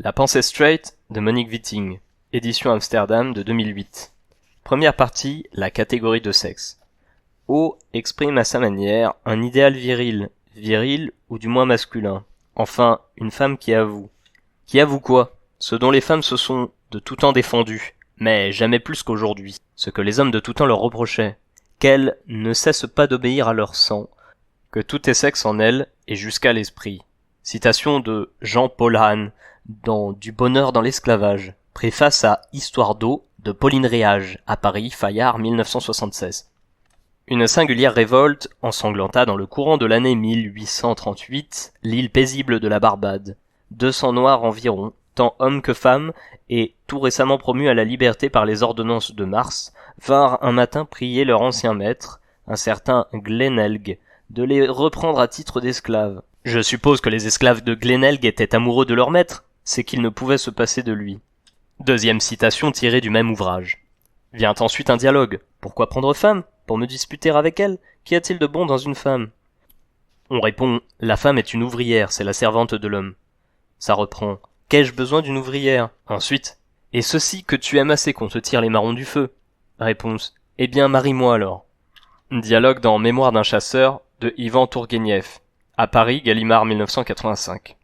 La pensée straight de Monique Witting, édition Amsterdam de 2008. Première partie, la catégorie de sexe. O exprime à sa manière un idéal viril ou du moins masculin. Enfin, une femme qui avoue. Qui avoue quoi? Ce dont les femmes se sont de tout temps défendues, mais jamais plus qu'aujourd'hui. Ce que les hommes de tout temps leur reprochaient. Qu'elles ne cessent pas d'obéir à leur sang. Que tout est sexe en elles et jusqu'à l'esprit. Citation de Jean-Paul Hahn dans Du bonheur dans l'esclavage. Préface à Histoire d'eau de Pauline Réage, à Paris, Fayard, 1976. Une singulière révolte ensanglanta dans le courant de l'année 1838 l'île paisible de la Barbade. 200 noirs environ, tant hommes que femmes, et tout récemment promus à la liberté par les ordonnances de Mars, vinrent un matin prier leur ancien maître, un certain Glenelg, de les reprendre à titre d'esclaves. Je suppose que les esclaves de Glenelg étaient amoureux de leur maître, c'est qu'ils ne pouvaient se passer de lui. Deuxième citation tirée du même ouvrage. Vient ensuite un dialogue. Pourquoi prendre femme? Pour me disputer avec elle? Qu'y a-t-il de bon dans une femme? On répond, la femme est une ouvrière, c'est la servante de l'homme. Ça reprend, qu'ai-je besoin d'une ouvrière? Ensuite, et ceci que tu aimes assez qu'on te tire les marrons du feu? Réponse, eh bien marie-moi alors. Dialogue dans Mémoire d'un chasseur de Ivan Tourguenieff, à Paris, Gallimard 1985.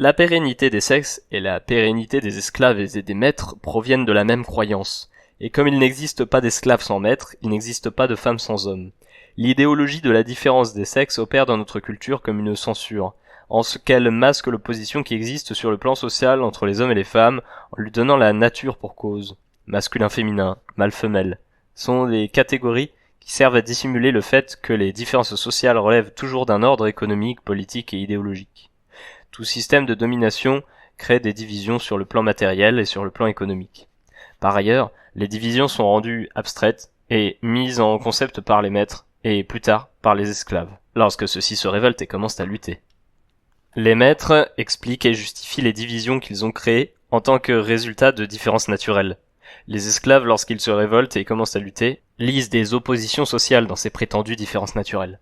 La pérennité des sexes et la pérennité des esclaves et des maîtres proviennent de la même croyance. Et comme il n'existe pas d'esclaves sans maître, il n'existe pas de femmes sans hommes. L'idéologie de la différence des sexes opère dans notre culture comme une censure, en ce qu'elle masque l'opposition qui existe sur le plan social entre les hommes et les femmes, en lui donnant la nature pour cause. Masculin-féminin, mâle-femelle, sont les catégories qui servent à dissimuler le fait que les différences sociales relèvent toujours d'un ordre économique, politique et idéologique. Tout système de domination crée des divisions sur le plan matériel et sur le plan économique. Par ailleurs, les divisions sont rendues abstraites et mises en concept par les maîtres, et plus tard par les esclaves, lorsque ceux-ci se révoltent et commencent à lutter. Les maîtres expliquent et justifient les divisions qu'ils ont créées en tant que résultat de différences naturelles. Les esclaves, lorsqu'ils se révoltent et commencent à lutter, lisent des oppositions sociales dans ces prétendues différences naturelles.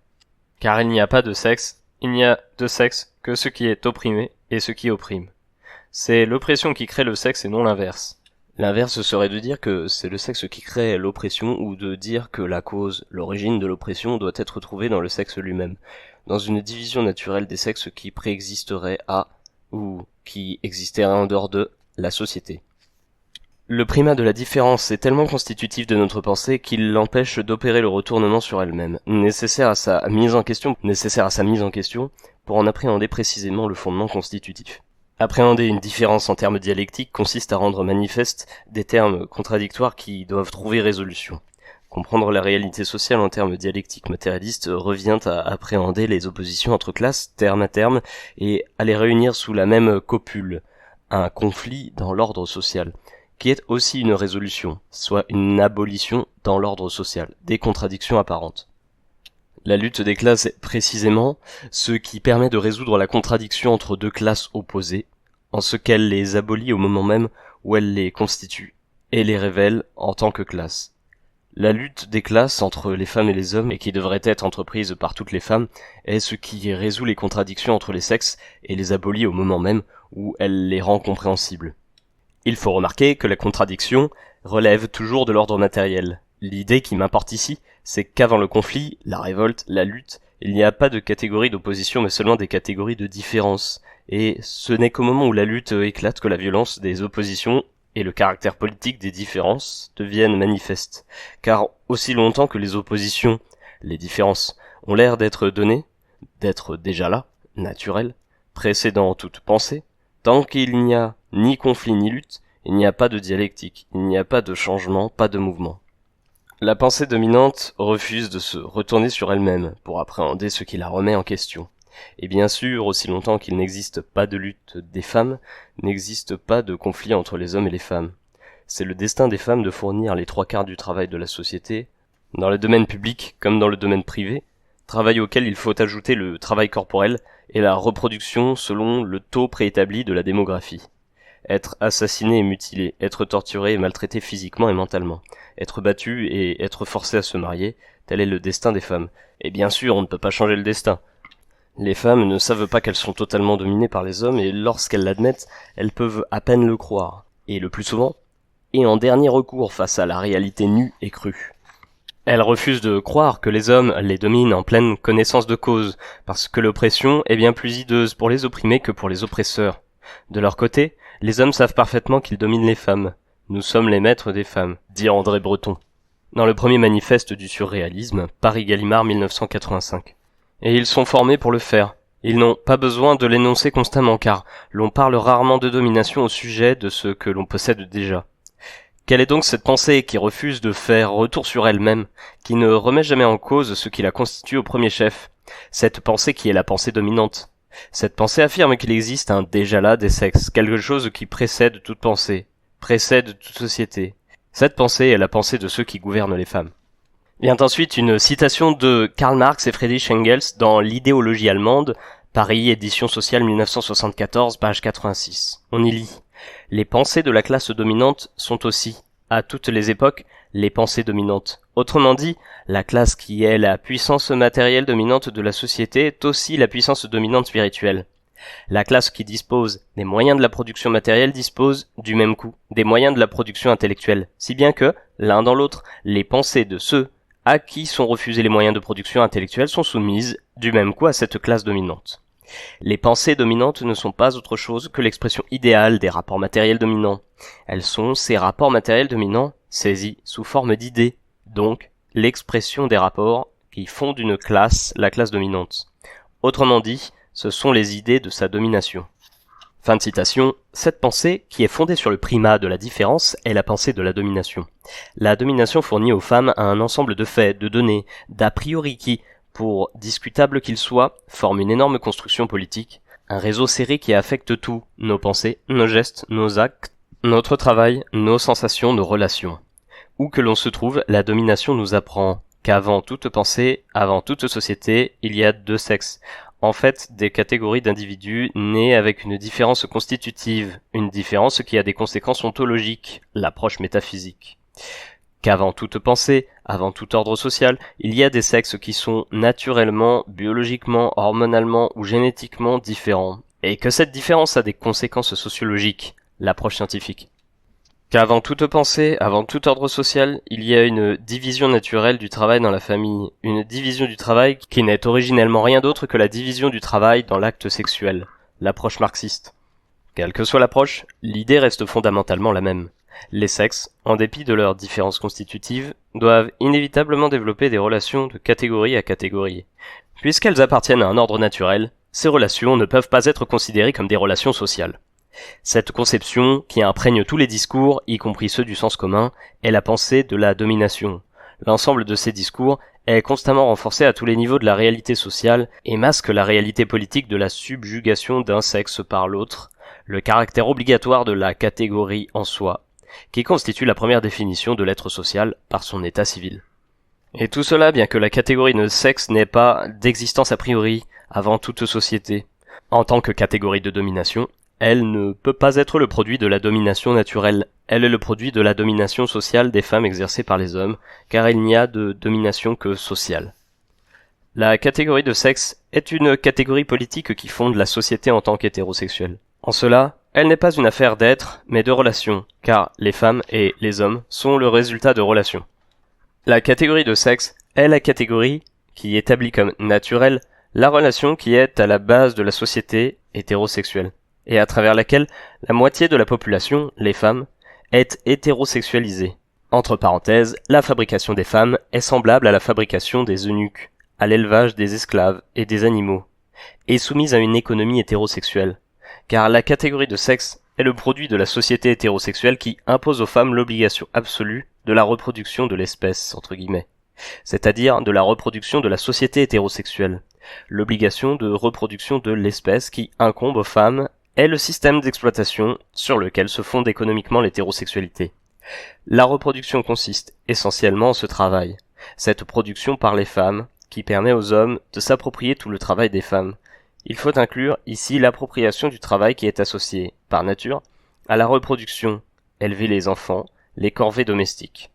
Car il n'y a pas de sexe, il n'y a de sexe que ce qui est opprimé et ce qui opprime. C'est l'oppression qui crée le sexe et non l'inverse. L'inverse serait de dire que c'est le sexe qui crée l'oppression ou de dire que la cause, l'origine de l'oppression doit être trouvée dans le sexe lui-même, dans une division naturelle des sexes qui préexisterait à, ou qui existerait en dehors de, la société. Le primat de la différence est tellement constitutif de notre pensée qu'il l'empêche d'opérer le retournement sur elle-même, nécessaire à sa mise en question pour en appréhender précisément le fondement constitutif. Appréhender une différence en termes dialectiques consiste à rendre manifeste des termes contradictoires qui doivent trouver résolution. Comprendre la réalité sociale en termes dialectiques matérialistes revient à appréhender les oppositions entre classes, terme à terme, et à les réunir sous la même copule, un conflit dans l'ordre social, qui est aussi une résolution, soit une abolition dans l'ordre social, des contradictions apparentes. La lutte des classes est précisément ce qui permet de résoudre la contradiction entre deux classes opposées, en ce qu'elle les abolit au moment même où elle les constitue, et les révèle en tant que classes. La lutte des classes entre les femmes et les hommes, et qui devrait être entreprise par toutes les femmes, est ce qui résout les contradictions entre les sexes et les abolit au moment même où elle les rend compréhensibles. Il faut remarquer que la contradiction relève toujours de l'ordre matériel. L'idée qui m'importe ici, c'est qu'avant le conflit, la révolte, la lutte, il n'y a pas de catégorie d'opposition mais seulement des catégories de différence. Et ce n'est qu'au moment où la lutte éclate que la violence des oppositions et le caractère politique des différences deviennent manifestes. Car aussi longtemps que les oppositions, les différences, ont l'air d'être données, d'être déjà là, naturelles, précédant toute pensée, tant qu'il n'y a ni conflit ni lutte, il n'y a pas de dialectique, il n'y a pas de changement, pas de mouvement. La pensée dominante refuse de se retourner sur elle-même pour appréhender ce qui la remet en question. Et bien sûr, aussi longtemps qu'il n'existe pas de lutte des femmes, n'existe pas de conflit entre les hommes et les femmes. C'est le destin des femmes de fournir les 3/4 du travail de la société, dans le domaine public comme dans le domaine privé, travail auquel il faut ajouter le travail corporel et la reproduction selon le taux préétabli de la démographie. Être assassiné et mutilé, être torturé et maltraité physiquement et mentalement, être battu et être forcé à se marier, tel est le destin des femmes. Et bien sûr, on ne peut pas changer le destin. Les femmes ne savent pas qu'elles sont totalement dominées par les hommes et lorsqu'elles l'admettent, elles peuvent à peine le croire. Et le plus souvent, et en dernier recours face à la réalité nue et crue. Elles refusent de croire que les hommes les dominent en pleine connaissance de cause, parce que l'oppression est bien plus hideuse pour les opprimés que pour les oppresseurs. De leur côté, les hommes savent parfaitement qu'ils dominent les femmes. Nous sommes les maîtres des femmes, dit André Breton, dans le premier manifeste du surréalisme, Paris-Gallimard 1985. Et ils sont formés pour le faire. Ils n'ont pas besoin de l'énoncer constamment car l'on parle rarement de domination au sujet de ce que l'on possède déjà. Quelle est donc cette pensée qui refuse de faire retour sur elle-même, qui ne remet jamais en cause ce qui la constitue au premier chef? Cette pensée qui est la pensée dominante. Cette pensée affirme qu'il existe un déjà-là des sexes, quelque chose qui précède toute pensée, précède toute société. Cette pensée est la pensée de ceux qui gouvernent les femmes. Vient ensuite une citation de Karl Marx et Friedrich Engels dans L'idéologie allemande, Paris, édition sociale 1974, page 86. On y lit: les pensées de la classe dominante sont aussi, à toutes les époques, les pensées dominantes. Autrement dit, la classe qui est la puissance matérielle dominante de la société est aussi la puissance dominante spirituelle. La classe qui dispose des moyens de la production matérielle dispose, du même coup, des moyens de la production intellectuelle, si bien que, l'un dans l'autre, les pensées de ceux à qui sont refusés les moyens de production intellectuelle sont soumises, du même coup, à cette classe dominante. Les pensées dominantes ne sont pas autre chose que l'expression idéale des rapports matériels dominants. Elles sont ces rapports matériels dominants saisis sous forme d'idées, donc l'expression des rapports qui font d'une classe la classe dominante. Autrement dit, ce sont les idées de sa domination. Fin de citation. Cette pensée, qui est fondée sur le primat de la différence, est la pensée de la domination. La domination fournit aux femmes un ensemble de faits, de données, d'a priori qui, pour discutable qu'il soit, forme une énorme construction politique, un réseau serré qui affecte tout, nos pensées, nos gestes, nos actes, notre travail, nos sensations, nos relations. Où que l'on se trouve, la domination nous apprend qu'avant toute pensée, avant toute société, il y a deux sexes. En fait, des catégories d'individus nés avec une différence constitutive, une différence qui a des conséquences ontologiques, l'approche métaphysique. Qu'avant toute pensée, avant tout ordre social, il y a des sexes qui sont naturellement, biologiquement, hormonalement ou génétiquement différents, et que cette différence a des conséquences sociologiques, l'approche scientifique. Qu'avant toute pensée, avant tout ordre social, il y a une division naturelle du travail dans la famille, une division du travail qui n'est originellement rien d'autre que la division du travail dans l'acte sexuel, l'approche marxiste. Quelle que soit l'approche, l'idée reste fondamentalement la même. Les sexes, en dépit de leurs différences constitutives, doivent inévitablement développer des relations de catégorie à catégorie. Puisqu'elles appartiennent à un ordre naturel, ces relations ne peuvent pas être considérées comme des relations sociales. Cette conception, qui imprègne tous les discours, y compris ceux du sens commun, est la pensée de la domination. L'ensemble de ces discours est constamment renforcé à tous les niveaux de la réalité sociale et masque la réalité politique de la subjugation d'un sexe par l'autre, le caractère obligatoire de la catégorie en soi, qui constitue la première définition de l'être social par son état civil. Et tout cela bien que la catégorie de sexe n'ait pas d'existence a priori avant toute société. En tant que catégorie de domination, elle ne peut pas être le produit de la domination naturelle, elle est le produit de la domination sociale des femmes exercée par les hommes, car il n'y a de domination que sociale. La catégorie de sexe est une catégorie politique qui fonde la société en tant qu'hétérosexuelle. En cela, elle n'est pas une affaire d'être, mais de relations, car les femmes et les hommes sont le résultat de relations. La catégorie de sexe est la catégorie qui établit comme naturelle la relation qui est à la base de la société hétérosexuelle, et à travers laquelle la moitié de la population, les femmes, est hétérosexualisée. Entre parenthèses, la fabrication des femmes est semblable à la fabrication des eunuques, à l'élevage des esclaves et des animaux, et soumise à une économie hétérosexuelle, car la catégorie de sexe est le produit de la société hétérosexuelle qui impose aux femmes l'obligation absolue de la reproduction de l'espèce, entre guillemets, c'est-à-dire de la reproduction de la société hétérosexuelle. L'obligation de reproduction de l'espèce qui incombe aux femmes est le système d'exploitation sur lequel se fonde économiquement l'hétérosexualité. La reproduction consiste essentiellement en ce travail, cette production par les femmes, qui permet aux hommes de s'approprier tout le travail des femmes. Il faut inclure ici l'appropriation du travail qui est associé, par nature, à la reproduction, élever les enfants, les corvées domestiques.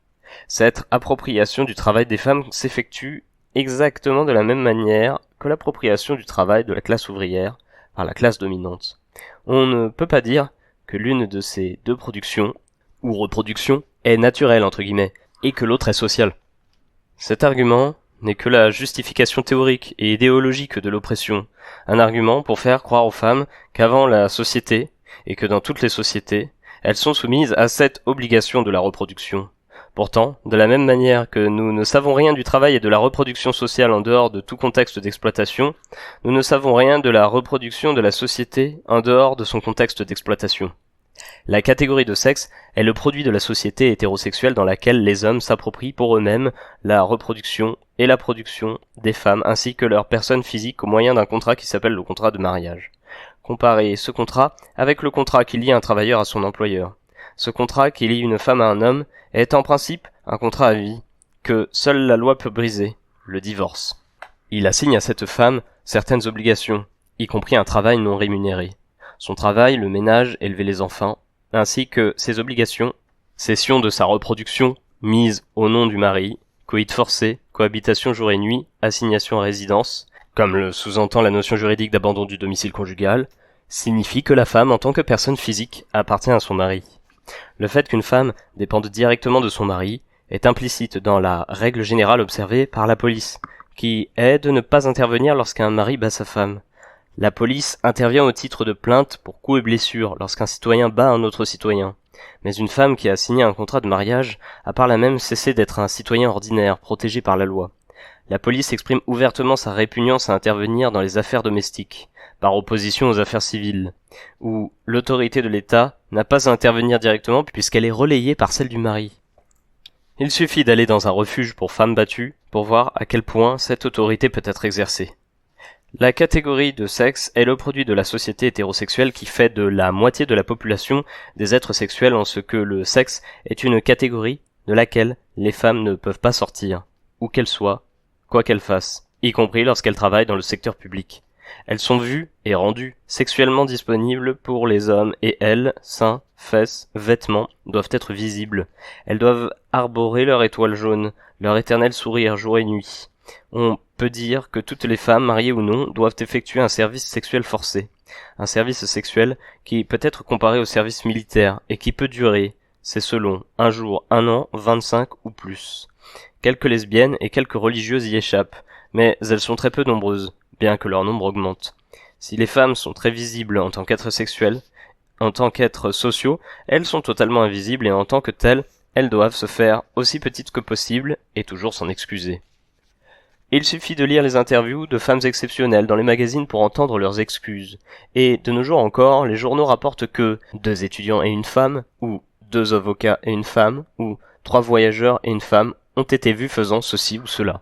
Cette appropriation du travail des femmes s'effectue exactement de la même manière que l'appropriation du travail de la classe ouvrière par la classe dominante. On ne peut pas dire que l'une de ces deux productions, ou reproductions, est naturelle entre guillemets, et que l'autre est sociale. Cet argument n'est que la justification théorique et idéologique de l'oppression, un argument pour faire croire aux femmes qu'avant la société, et que dans toutes les sociétés, elles sont soumises à cette obligation de la reproduction. Pourtant, de la même manière que nous ne savons rien du travail et de la reproduction sociale en dehors de tout contexte d'exploitation, nous ne savons rien de la reproduction de la société en dehors de son contexte d'exploitation. La catégorie de sexe est le produit de la société hétérosexuelle dans laquelle les hommes s'approprient pour eux-mêmes la reproduction et la production des femmes ainsi que leurs personnes physiques au moyen d'un contrat qui s'appelle le contrat de mariage. Comparez ce contrat avec le contrat qui lie un travailleur à son employeur. Ce contrat qui lie une femme à un homme est en principe un contrat à vie, que seule la loi peut briser, le divorce. Il assigne à cette femme certaines obligations, y compris un travail non rémunéré. Son travail, le ménage, élever les enfants, ainsi que ses obligations, cession de sa reproduction, mise au nom du mari, coït forcé, cohabitation jour et nuit, assignation à résidence, comme le sous-entend la notion juridique d'abandon du domicile conjugal, signifie que la femme en tant que personne physique appartient à son mari. Le fait qu'une femme dépende directement de son mari est implicite dans la règle générale observée par la police, qui est de ne pas intervenir lorsqu'un mari bat sa femme. La police intervient au titre de plainte pour coups et blessures lorsqu'un citoyen bat un autre citoyen. Mais une femme qui a signé un contrat de mariage a par là même cessé d'être un citoyen ordinaire, protégé par la loi. La police exprime ouvertement sa répugnance à intervenir dans les affaires domestiques, par opposition aux affaires civiles, où l'autorité de l'État n'a pas à intervenir directement puisqu'elle est relayée par celle du mari. Il suffit d'aller dans un refuge pour femmes battues pour voir à quel point cette autorité peut être exercée. La catégorie de sexe est le produit de la société hétérosexuelle qui fait de la moitié de la population des êtres sexuels en ce que le sexe est une catégorie de laquelle les femmes ne peuvent pas sortir, où qu'elles soient, quoi qu'elles fassent, y compris lorsqu'elles travaillent dans le secteur public. Elles sont vues et rendues sexuellement disponibles pour les hommes et elles, seins, fesses, vêtements, doivent être visibles. Elles doivent arborer leur étoile jaune, leur éternel sourire jour et nuit. On peut dire que toutes les femmes, mariées ou non, doivent effectuer un service sexuel forcé. Un service sexuel qui peut être comparé au service militaire et qui peut durer, c'est selon, un jour, un an, 25 ou plus. Quelques lesbiennes et quelques religieuses y échappent, mais elles sont très peu nombreuses, bien que leur nombre augmente. Si les femmes sont très visibles en tant qu'êtres sexuels, en tant qu'êtres sociaux, elles sont totalement invisibles et en tant que telles, elles doivent se faire aussi petites que possible et toujours s'en excuser. Il suffit de lire les interviews de femmes exceptionnelles dans les magazines pour entendre leurs excuses. Et de nos jours encore, les journaux rapportent que 2 étudiants et une femme, ou 2 avocats et une femme, ou 3 voyageurs et une femme ont été vus faisant ceci ou cela.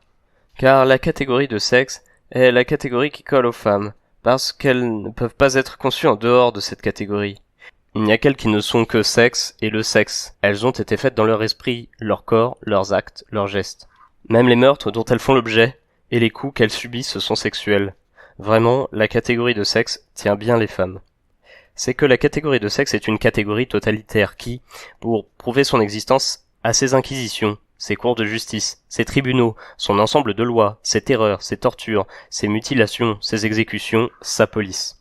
Car la catégorie de sexe est la catégorie qui colle aux femmes, parce qu'elles ne peuvent pas être conçues en dehors de cette catégorie. Il n'y a qu'elles qui ne sont que sexe et le sexe. Elles ont été faites dans leur esprit, leur corps, leurs actes, leurs gestes. Même les meurtres dont elles font l'objet et les coups qu'elles subissent sont sexuels. Vraiment, la catégorie de sexe tient bien les femmes. C'est que la catégorie de sexe est une catégorie totalitaire qui, pour prouver son existence, a ses inquisitions, ses cours de justice, ses tribunaux, son ensemble de lois, ses terreurs, ses tortures, ses mutilations, ses exécutions, sa police.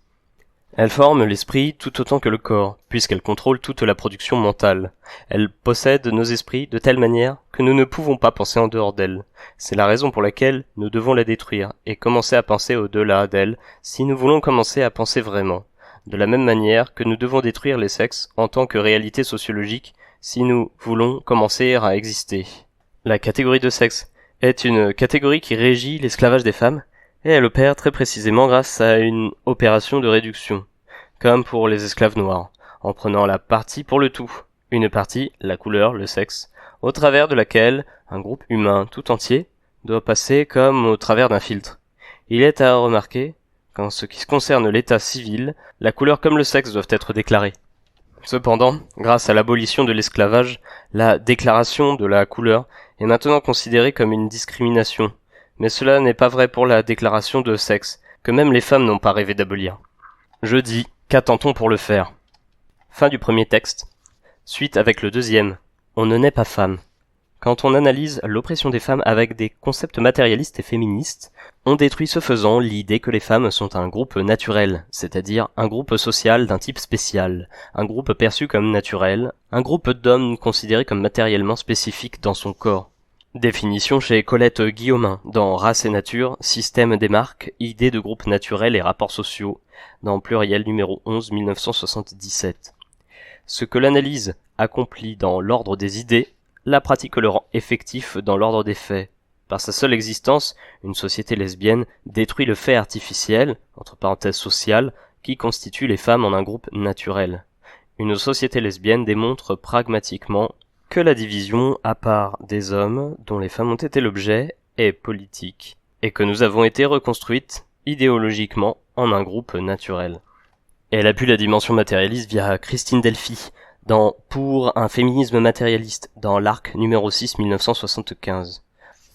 Elle forme l'esprit tout autant que le corps, puisqu'elle contrôle toute la production mentale. Elle possède nos esprits de telle manière que nous ne pouvons pas penser en dehors d'elle. C'est la raison pour laquelle nous devons la détruire et commencer à penser au-delà d'elle si nous voulons commencer à penser vraiment. De la même manière que nous devons détruire les sexes en tant que réalité sociologique si nous voulons commencer à exister. La catégorie de sexe est une catégorie qui régit l'esclavage des femmes et elle opère très précisément grâce à une opération de réduction, comme pour les esclaves noirs, en prenant la partie pour le tout, une partie, la couleur, le sexe, au travers de laquelle un groupe humain tout entier doit passer comme au travers d'un filtre. Il est à remarquer qu'en ce qui concerne l'état civil, la couleur comme le sexe doivent être déclarés. Cependant, grâce à l'abolition de l'esclavage, la déclaration de la couleur est maintenant considérée comme une discrimination, mais cela n'est pas vrai pour la déclaration de sexe, que même les femmes n'ont pas rêvé d'abolir. Je dis, qu'attend-on pour le faire? Fin du premier texte. Suite avec le deuxième. On ne naît pas femme. Quand on analyse l'oppression des femmes avec des concepts matérialistes et féministes, on détruit ce faisant l'idée que les femmes sont un groupe naturel, c'est-à-dire un groupe social d'un type spécial, un groupe perçu comme naturel, un groupe d'hommes considéré comme matériellement spécifique dans son corps. Définition chez Colette Guillaumin, dans Race et Nature, Système des marques, idées de groupe naturel et rapports sociaux, dans Pluriel numéro 11, 1977. Ce que l'analyse accomplit dans l'ordre des idées, la pratique le rend effectif dans l'ordre des faits. Par sa seule existence, une société lesbienne détruit le fait artificiel, entre parenthèses social, qui constitue les femmes en un groupe naturel. Une société lesbienne démontre pragmatiquement que la division à part des hommes, dont les femmes ont été l'objet, est politique, et que nous avons été reconstruites idéologiquement en un groupe naturel. Elle appuie la dimension matérialiste via Christine Delphi, dans Pour un féminisme matérialiste, dans l'Arc numéro 6 1975.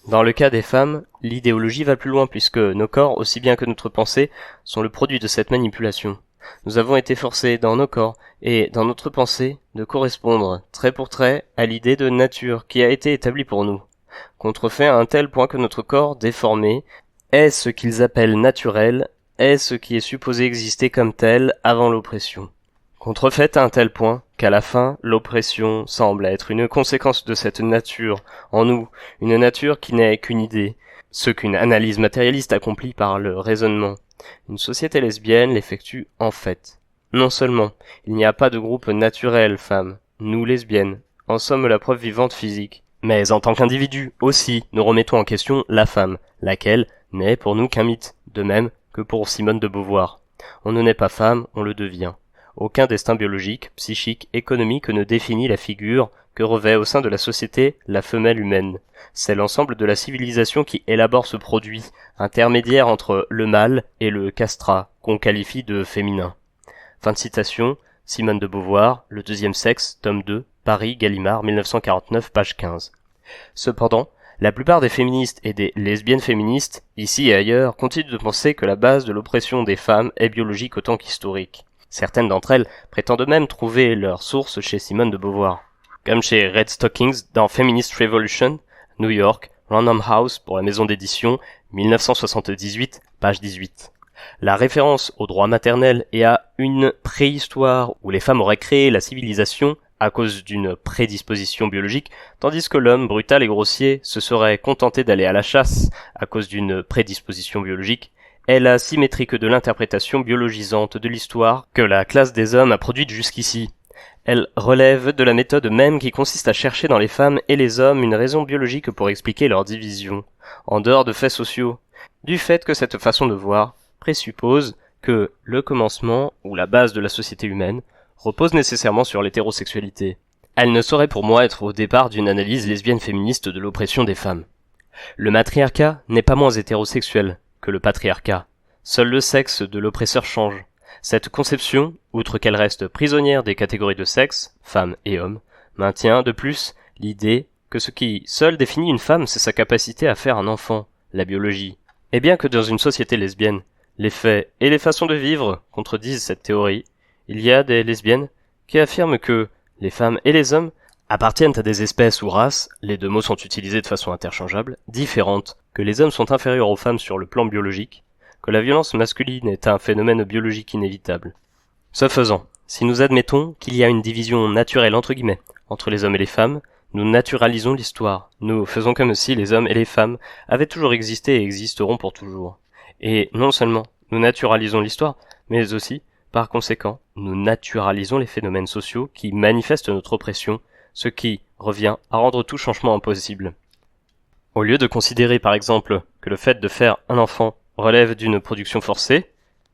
Dans le cas des femmes, l'idéologie va plus loin puisque nos corps, aussi bien que notre pensée, sont le produit de cette manipulation. Nous avons été forcés dans nos corps et dans notre pensée de correspondre, trait pour trait, à l'idée de nature qui a été établie pour nous. Contrefait à un tel point que notre corps, déformé, est ce qu'ils appellent naturel, est ce qui est supposé exister comme tel avant l'oppression. Contrefaite à un tel point qu'à la fin, l'oppression semble être une conséquence de cette nature en nous, une nature qui n'est qu'une idée, ce qu'une analyse matérialiste accomplit par le raisonnement. Une société lesbienne l'effectue en fait. Non seulement, il n'y a pas de groupe naturel, femmes, nous lesbiennes, en sommes la preuve vivante physique, mais en tant qu'individu aussi, nous remettons en question la femme, laquelle n'est pour nous qu'un mythe, de même que pour Simone de Beauvoir. On ne naît pas femme, on le devient. Aucun destin biologique, psychique, économique ne définit la figure que revêt au sein de la société la femelle humaine. C'est l'ensemble de la civilisation qui élabore ce produit, intermédiaire entre le mâle et le castrat, qu'on qualifie de féminin. Fin de citation, Simone de Beauvoir, Le deuxième sexe, tome 2, Paris, Gallimard, 1949, page 15. Cependant, la plupart des féministes et des lesbiennes féministes, ici et ailleurs, continuent de penser que la base de l'oppression des femmes est biologique autant qu'historique. Certaines d'entre elles prétendent même trouver leur source chez Simone de Beauvoir, comme chez Red Stockings dans Feminist Revolution, New York, Random House pour la maison d'édition, 1978, page 18. La référence au droit maternel et à une préhistoire où les femmes auraient créé la civilisation à cause d'une prédisposition biologique, tandis que l'homme brutal et grossier se serait contenté d'aller à la chasse à cause d'une prédisposition biologique, est la symétrique de l'interprétation biologisante de l'histoire que la classe des hommes a produite jusqu'ici. Elle relève de la méthode même qui consiste à chercher dans les femmes et les hommes une raison biologique pour expliquer leur division, en dehors de faits sociaux, du fait que cette façon de voir présuppose que le commencement, ou la base de la société humaine, repose nécessairement sur l'hétérosexualité. Elle ne saurait pour moi être au départ d'une analyse lesbienne féministe de l'oppression des femmes. Le matriarcat n'est pas moins hétérosexuel que le patriarcat. Seul le sexe de l'oppresseur change. Cette conception, outre qu'elle reste prisonnière des catégories de sexe, femmes et hommes, maintient de plus l'idée que ce qui seul définit une femme, c'est sa capacité à faire un enfant, la biologie. Et bien que dans une société lesbienne, les faits et les façons de vivre contredisent cette théorie, il y a des lesbiennes qui affirment que les femmes et les hommes appartiennent à des espèces ou races, les deux mots sont utilisés de façon interchangeable, différentes, que les hommes sont inférieurs aux femmes sur le plan biologique, que la violence masculine est un phénomène biologique inévitable. Ce faisant, si nous admettons qu'il y a une division naturelle entre guillemets entre les hommes et les femmes, nous naturalisons l'histoire. Nous faisons comme si les hommes et les femmes avaient toujours existé et existeront pour toujours. Et non seulement nous naturalisons l'histoire, mais aussi, par conséquent, nous naturalisons les phénomènes sociaux qui manifestent notre oppression, ce qui revient à rendre tout changement impossible. Au lieu de considérer par exemple que le fait de faire un enfant relève d'une production forcée,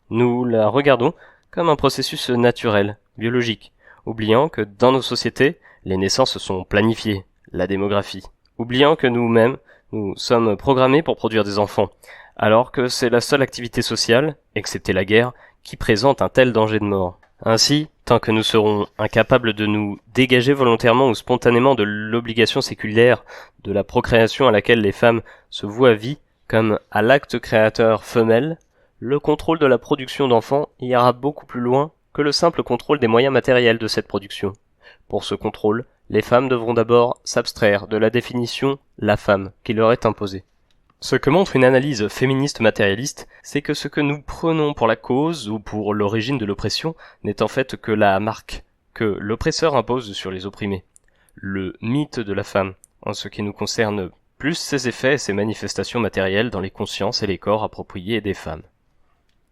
nous la regardons comme un processus naturel, biologique, oubliant que dans nos sociétés, les naissances sont planifiées, la démographie, oubliant que nous-mêmes, nous sommes programmés pour produire des enfants, alors que c'est la seule activité sociale, excepté la guerre, qui présente un tel danger de mort. Ainsi, tant que nous serons incapables de nous dégager volontairement ou spontanément de l'obligation séculaire de la procréation à laquelle les femmes se vouent à vie, comme à l'acte créateur femelle, le contrôle de la production d'enfants ira beaucoup plus loin que le simple contrôle des moyens matériels de cette production. Pour ce contrôle, les femmes devront d'abord s'abstraire de la définition « la femme » qui leur est imposée. Ce que montre une analyse féministe matérialiste, c'est que ce que nous prenons pour la cause ou pour l'origine de l'oppression n'est en fait que la marque que l'oppresseur impose sur les opprimés. Le mythe de la femme, en ce qui nous concerne plus ses effets et ses manifestations matérielles dans les consciences et les corps appropriés des femmes.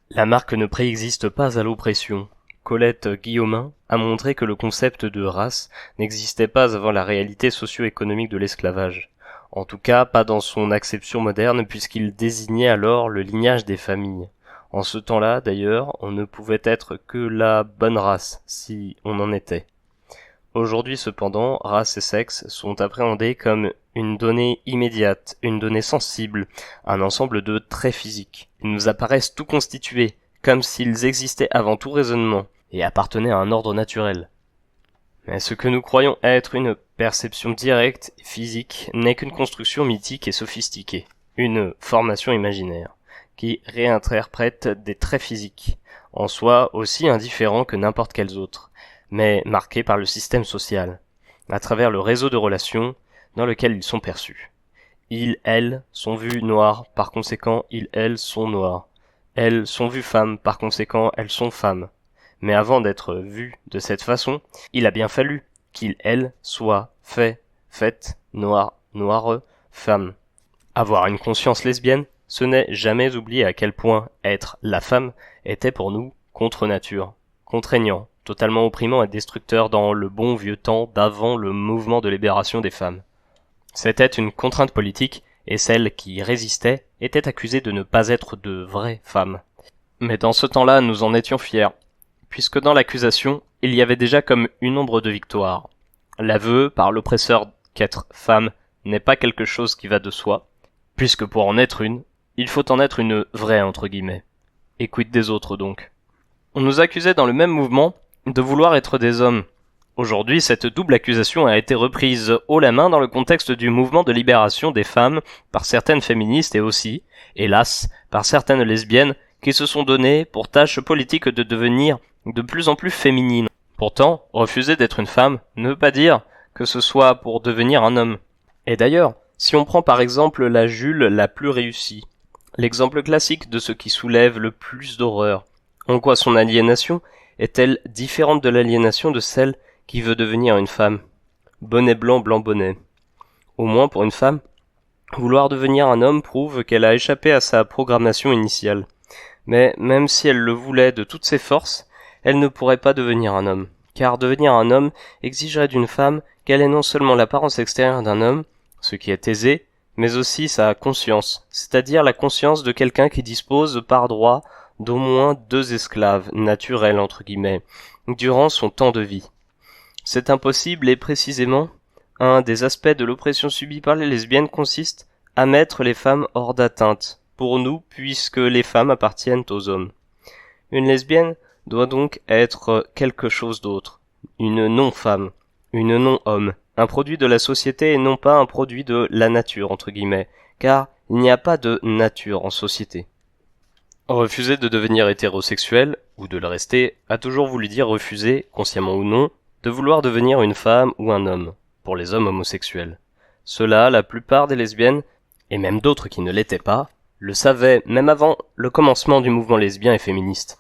La marque ne préexiste pas à l'oppression. Colette Guillaumin a montré que le concept de race n'existait pas avant la réalité socio-économique de l'esclavage. En tout cas, pas dans son acception moderne, puisqu'il désignait alors le lignage des familles. En ce temps-là, d'ailleurs, on ne pouvait être que la bonne race, si on en était. Aujourd'hui, cependant, race et sexe sont appréhendés comme une donnée immédiate, une donnée sensible, un ensemble de traits physiques. Ils nous apparaissent tout constitués, comme s'ils existaient avant tout raisonnement, et appartenaient à un ordre naturel. Mais ce que nous croyons être une perception directe et physique n'est qu'une construction mythique et sophistiquée, une formation imaginaire, qui réinterprète des traits physiques, en soi aussi indifférents que n'importe quels autres, mais marqués par le système social, à travers le réseau de relations dans lequel ils sont perçus. Ils, elles, sont vus noirs, par conséquent, ils, elles, sont noirs. Elles sont vues femmes, par conséquent, elles sont femmes. Mais avant d'être vues de cette façon, il a bien fallu qu'il, elles, soient fait, faites, noir, noireux, femmes. Avoir une conscience lesbienne, ce n'est jamais oublier à quel point être la femme était pour nous contre nature, contraignant, totalement opprimant et destructeur dans le bon vieux temps d'avant le mouvement de libération des femmes. C'était une contrainte politique, et celles qui résistaient étaient accusées de ne pas être de vraies femmes. Mais dans ce temps-là, nous en étions fiers, puisque dans l'accusation, il y avait déjà comme une ombre de victoire. L'aveu par l'oppresseur qu'être femme n'est pas quelque chose qui va de soi, puisque pour en être une, il faut en être une vraie entre guillemets. Et quid des autres donc? On nous accusait dans le même mouvement de vouloir être des hommes. Aujourd'hui, cette double accusation a été reprise haut la main dans le contexte du mouvement de libération des femmes par certaines féministes et aussi, hélas, par certaines lesbiennes qui se sont données pour tâche politique de devenir de plus en plus féminines. Pourtant, refuser d'être une femme ne veut pas dire que ce soit pour devenir un homme. Et d'ailleurs, si on prend par exemple la Jules la plus réussie, l'exemple classique de ce qui soulève le plus d'horreur, en quoi son aliénation est-elle différente de l'aliénation de celle qui veut devenir une femme? Bonnet blanc, blanc bonnet. Au moins pour une femme, vouloir devenir un homme prouve qu'elle a échappé à sa programmation initiale. Mais même si elle le voulait de toutes ses forces, elle ne pourrait pas devenir un homme. Car devenir un homme exigerait d'une femme qu'elle ait non seulement l'apparence extérieure d'un homme, ce qui est aisé, mais aussi sa conscience, c'est-à-dire la conscience de quelqu'un qui dispose par droit d'au moins 2 esclaves, naturels entre guillemets, durant son temps de vie. C'est impossible et précisément, un des aspects de l'oppression subie par les lesbiennes consiste à mettre les femmes hors d'atteinte, pour nous, puisque les femmes appartiennent aux hommes. Une lesbienne doit donc être quelque chose d'autre, une non-femme, une non-homme, un produit de la société et non pas un produit de la nature entre guillemets, car il n'y a pas de nature en société. Refuser de devenir hétérosexuel, ou de le rester, a toujours voulu dire refuser, consciemment ou non, de vouloir devenir une femme ou un homme, pour les hommes homosexuels. Cela, la plupart des lesbiennes, et même d'autres qui ne l'étaient pas, le savaient même avant le commencement du mouvement lesbien et féministe.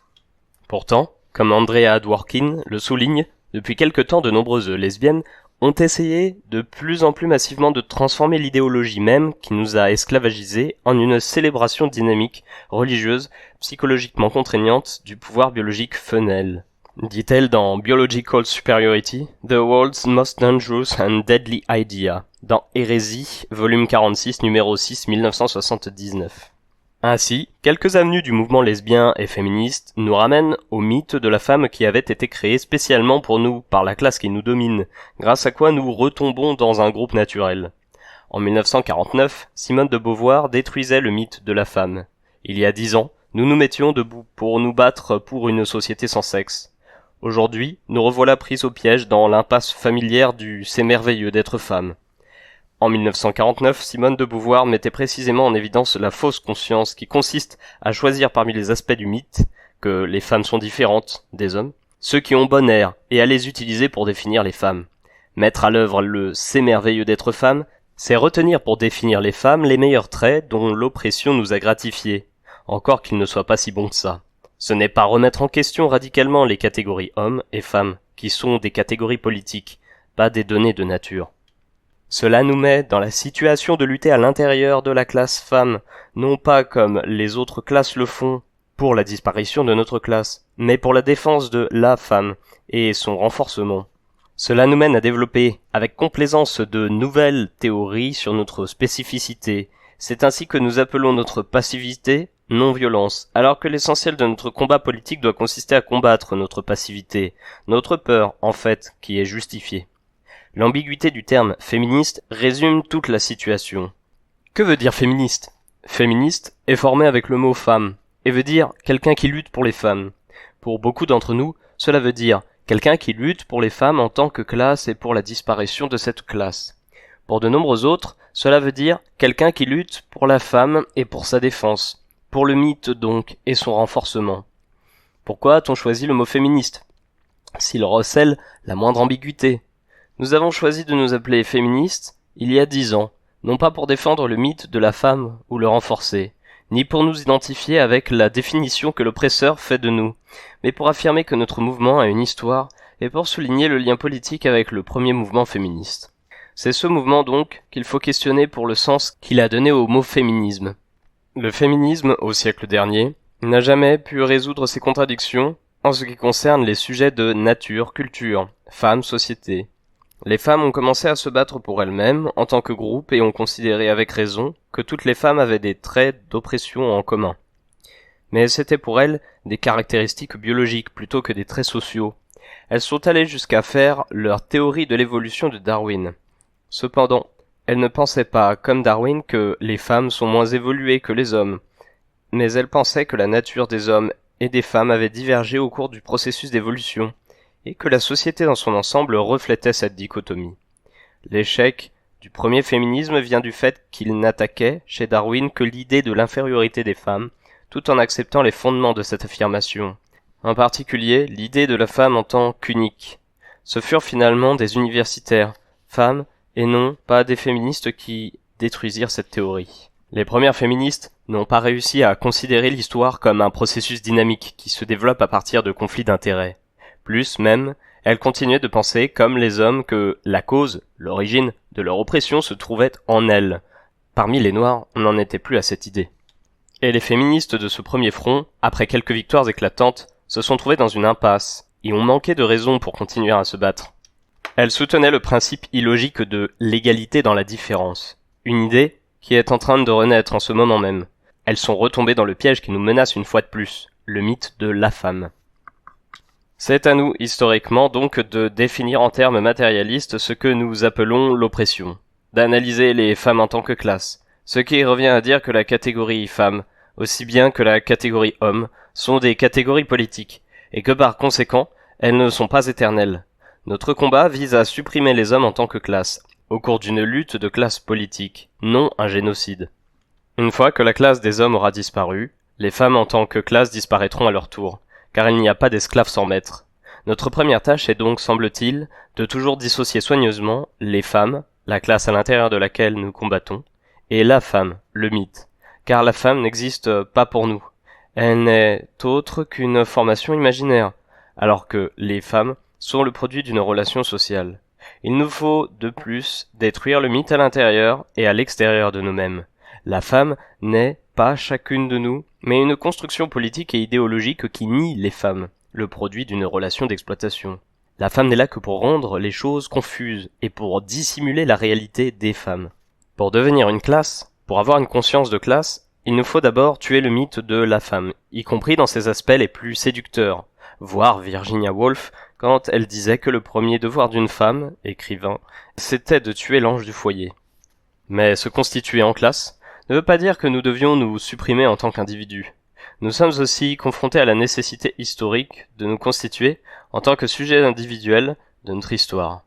Pourtant, comme Andrea Dworkin le souligne, depuis quelque temps de nombreuses lesbiennes ont essayé de plus en plus massivement de transformer l'idéologie même qui nous a esclavagisés en une célébration dynamique, religieuse, psychologiquement contraignante du pouvoir biologique femelle. Dit-elle dans Biological Superiority, The World's Most Dangerous and Deadly Idea, dans Hérésie, volume 46, numéro 6, 1979. Ainsi, quelques avenues du mouvement lesbien et féministe nous ramènent au mythe de la femme qui avait été créée spécialement pour nous par la classe qui nous domine, grâce à quoi nous retombons dans un groupe naturel. En 1949, Simone de Beauvoir détruisait le mythe de la femme. Il y a 10 ans, nous nous mettions debout pour nous battre pour une société sans sexe. Aujourd'hui, nous revoilà pris au piège dans l'impasse familière du « c'est merveilleux d'être femme ». En 1949, Simone de Beauvoir mettait précisément en évidence la fausse conscience qui consiste à choisir parmi les aspects du mythe, que les femmes sont différentes des hommes, ceux qui ont bon air, et à les utiliser pour définir les femmes. Mettre à l'œuvre le « c'est merveilleux d'être femme », c'est retenir pour définir les femmes les meilleurs traits dont l'oppression nous a gratifiés, encore qu'ils ne soient pas si bons que ça. Ce n'est pas remettre en question radicalement les catégories hommes et femmes, qui sont des catégories politiques, pas des données de nature. Cela nous met dans la situation de lutter à l'intérieur de la classe femme, non pas comme les autres classes le font, pour la disparition de notre classe, mais pour la défense de la femme et son renforcement. Cela nous mène à développer avec complaisance de nouvelles théories sur notre spécificité. C'est ainsi que nous appelons notre passivité non-violence, alors que l'essentiel de notre combat politique doit consister à combattre notre passivité, notre peur, en fait, qui est justifiée. L'ambiguïté du terme féministe résume toute la situation. Que veut dire féministe ? Féministe est formé avec le mot femme, et veut dire quelqu'un qui lutte pour les femmes. Pour beaucoup d'entre nous, cela veut dire quelqu'un qui lutte pour les femmes en tant que classe et pour la disparition de cette classe. Pour de nombreux autres, cela veut dire quelqu'un qui lutte pour la femme et pour sa défense, pour le mythe donc et son renforcement. Pourquoi a-t-on choisi le mot féministe ? S'il recèle la moindre ambiguïté. Nous avons choisi de nous appeler féministes il y a 10 ans, non pas pour défendre le mythe de la femme ou le renforcer, ni pour nous identifier avec la définition que l'oppresseur fait de nous, mais pour affirmer que notre mouvement a une histoire et pour souligner le lien politique avec le premier mouvement féministe. C'est ce mouvement donc qu'il faut questionner pour le sens qu'il a donné au mot féminisme. Le féminisme, au siècle dernier, n'a jamais pu résoudre ces contradictions en ce qui concerne les sujets de nature, culture, femmes, société. Les femmes ont commencé à se battre pour elles-mêmes en tant que groupe et ont considéré avec raison que toutes les femmes avaient des traits d'oppression en commun. Mais c'était pour elles des caractéristiques biologiques plutôt que des traits sociaux. Elles sont allées jusqu'à faire leur théorie de l'évolution de Darwin. Cependant, elles ne pensaient pas, comme Darwin, que les femmes sont moins évoluées que les hommes, mais elles pensaient que la nature des hommes et des femmes avait divergé au cours du processus d'évolution, et que la société dans son ensemble reflétait cette dichotomie. L'échec du premier féminisme vient du fait qu'il n'attaquait, chez Darwin, que l'idée de l'infériorité des femmes, tout en acceptant les fondements de cette affirmation, en particulier l'idée de la femme en tant qu'unique. Ce furent finalement des universitaires, femmes, et non pas des féministes qui détruisirent cette théorie. Les premières féministes n'ont pas réussi à considérer l'histoire comme un processus dynamique qui se développe à partir de conflits d'intérêts. Plus même, elles continuaient de penser, comme les hommes, que la cause, l'origine de leur oppression se trouvait en elles. Parmi les Noirs, on n'en était plus à cette idée. Et les féministes de ce premier front, après quelques victoires éclatantes, se sont trouvées dans une impasse, et ont manqué de raisons pour continuer à se battre. Elles soutenaient le principe illogique de l'égalité dans la différence, une idée qui est en train de renaître en ce moment même. Elles sont retombées dans le piège qui nous menace une fois de plus, le mythe de la femme. C'est à nous, historiquement, donc, de définir en termes matérialistes ce que nous appelons l'oppression, d'analyser les femmes en tant que classe, ce qui revient à dire que la catégorie femme, aussi bien que la catégorie homme, sont des catégories politiques, et que par conséquent, elles ne sont pas éternelles. Notre combat vise à supprimer les hommes en tant que classe, au cours d'une lutte de classe politique, non un génocide. Une fois que la classe des hommes aura disparu, les femmes en tant que classe disparaîtront à leur tour, car il n'y a pas d'esclaves sans maître. Notre première tâche est donc, semble-t-il, de toujours dissocier soigneusement les femmes, la classe à l'intérieur de laquelle nous combattons, et la femme, le mythe, car la femme n'existe pas pour nous. Elle n'est autre qu'une formation imaginaire, alors que les femmes sont le produit d'une relation sociale. Il nous faut, de plus, détruire le mythe à l'intérieur et à l'extérieur de nous-mêmes. La femme n'est pas chacune de nous, mais une construction politique et idéologique qui nie les femmes, le produit d'une relation d'exploitation. La femme n'est là que pour rendre les choses confuses et pour dissimuler la réalité des femmes. Pour devenir une classe, pour avoir une conscience de classe, il nous faut d'abord tuer le mythe de la femme, y compris dans ses aspects les plus séducteurs. Voir Virginia Woolf quand elle disait que le premier devoir d'une femme, écrivain, c'était de tuer l'ange du foyer. Mais se constituer en classe ne veut pas dire que nous devions nous supprimer en tant qu'individus. Nous sommes aussi confrontés à la nécessité historique de nous constituer en tant que sujet individuel de notre histoire.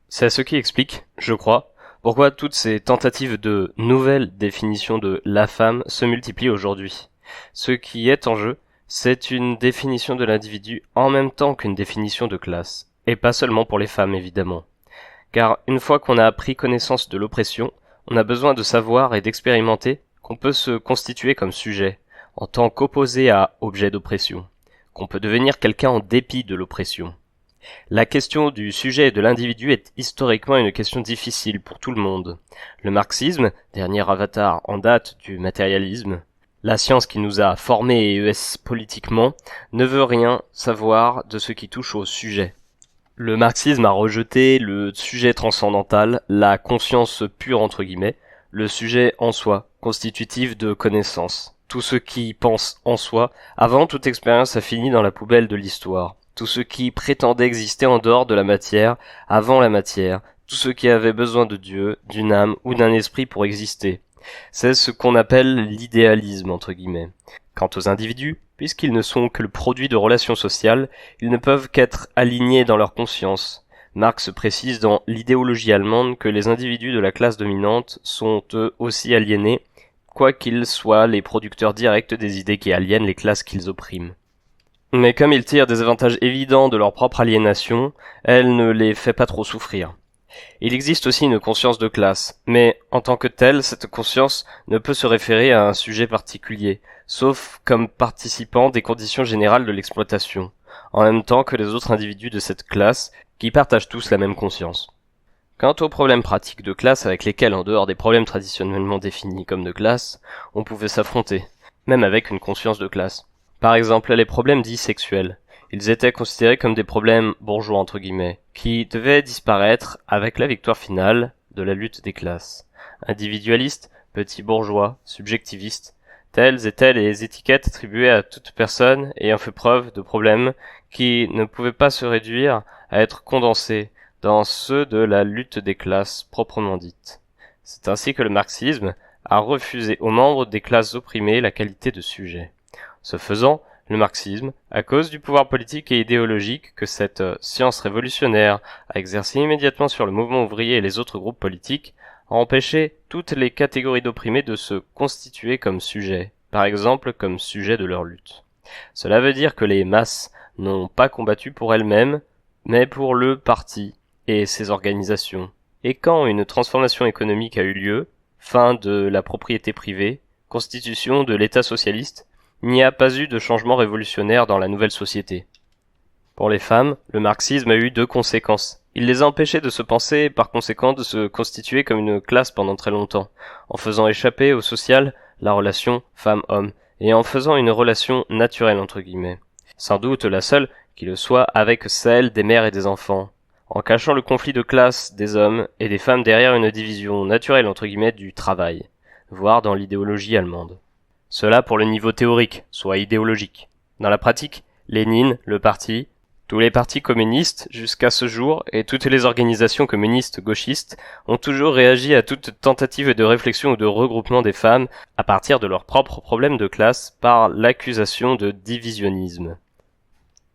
C'est ce qui explique, je crois, pourquoi toutes ces tentatives de nouvelles définitions de la femme se multiplient aujourd'hui. Ce qui est en jeu, c'est une définition de l'individu en même temps qu'une définition de classe, et pas seulement pour les femmes évidemment. car une fois qu'on a pris connaissance de l'oppression, on a besoin de savoir et d'expérimenter qu'on peut se constituer comme sujet, en tant qu'opposé à objet d'oppression, qu'on peut devenir quelqu'un en dépit de l'oppression. La question du sujet et de l'individu est historiquement une question difficile pour tout le monde. Le marxisme, dernier avatar en date du matérialisme, la science qui nous a formés et politiquement, ne veut rien savoir de ce qui touche au sujet. Le marxisme a rejeté le sujet transcendantal, la conscience pure entre guillemets, le sujet en soi, constitutif de connaissance. Tout ce qui pense en soi, avant toute expérience a fini dans la poubelle de l'histoire. Tout ce qui prétendait exister en dehors de la matière, avant la matière, tout ce qui avait besoin de Dieu, d'une âme ou d'un esprit pour exister. C'est ce qu'on appelle l'idéalisme entre guillemets. Quant aux individus, puisqu'ils ne sont que le produit de relations sociales, ils ne peuvent qu'être alignés dans leur conscience. Marx précise dans l'idéologie allemande que les individus de la classe dominante sont eux aussi aliénés, quoiqu'ils soient les producteurs directs des idées qui aliènent les classes qu'ils oppriment. Mais comme ils tirent des avantages évidents de leur propre aliénation, elle ne les fait pas trop souffrir. Il existe aussi une conscience de classe, mais en tant que telle, cette conscience ne peut se référer à un sujet particulier, sauf comme participant des conditions générales de l'exploitation, en même temps que les autres individus de cette classe, qui partagent tous la même conscience. Quant aux problèmes pratiques de classe avec lesquels, en dehors des problèmes traditionnellement définis comme de classe, on pouvait s'affronter, même avec une conscience de classe. Par exemple, les problèmes dits sexuels. Ils étaient considérés comme des problèmes bourgeois entre guillemets, qui devaient disparaître avec la victoire finale de la lutte des classes. Individualistes, petits bourgeois, subjectivistes, telles étaient les étiquettes attribuées à toute personne ayant fait preuve de problèmes qui ne pouvaient pas se réduire à être condensés dans ceux de la lutte des classes proprement dite. C'est ainsi que le marxisme a refusé aux membres des classes opprimées la qualité de sujet. Ce faisant, le marxisme, à cause du pouvoir politique et idéologique que cette science révolutionnaire a exercé immédiatement sur le mouvement ouvrier et les autres groupes politiques, a empêché toutes les catégories d'opprimés de se constituer comme sujets, par exemple comme sujet de leur lutte. Cela veut dire que les masses n'ont pas combattu pour elles-mêmes, mais pour le parti et ses organisations. Et quand une transformation économique a eu lieu, fin de la propriété privée, constitution de l'État socialiste, il n'y a pas eu de changement révolutionnaire dans la nouvelle société. Pour les femmes, le marxisme a eu deux conséquences. Il les a empêchées de se penser et par conséquent de se constituer comme une classe pendant très longtemps, en faisant échapper au social la relation femme-homme, et en faisant une relation naturelle entre guillemets. Sans doute la seule qui le soit avec celle des mères et des enfants, en cachant le conflit de classe des hommes et des femmes derrière une division naturelle entre guillemets du travail, voire dans l'idéologie allemande. Cela pour le niveau théorique, soit idéologique. Dans la pratique, Lénine, le parti, tous les partis communistes jusqu'à ce jour et toutes les organisations communistes gauchistes ont toujours réagi à toute tentative de réflexion ou de regroupement des femmes à partir de leurs propres problèmes de classe par l'accusation de divisionnisme.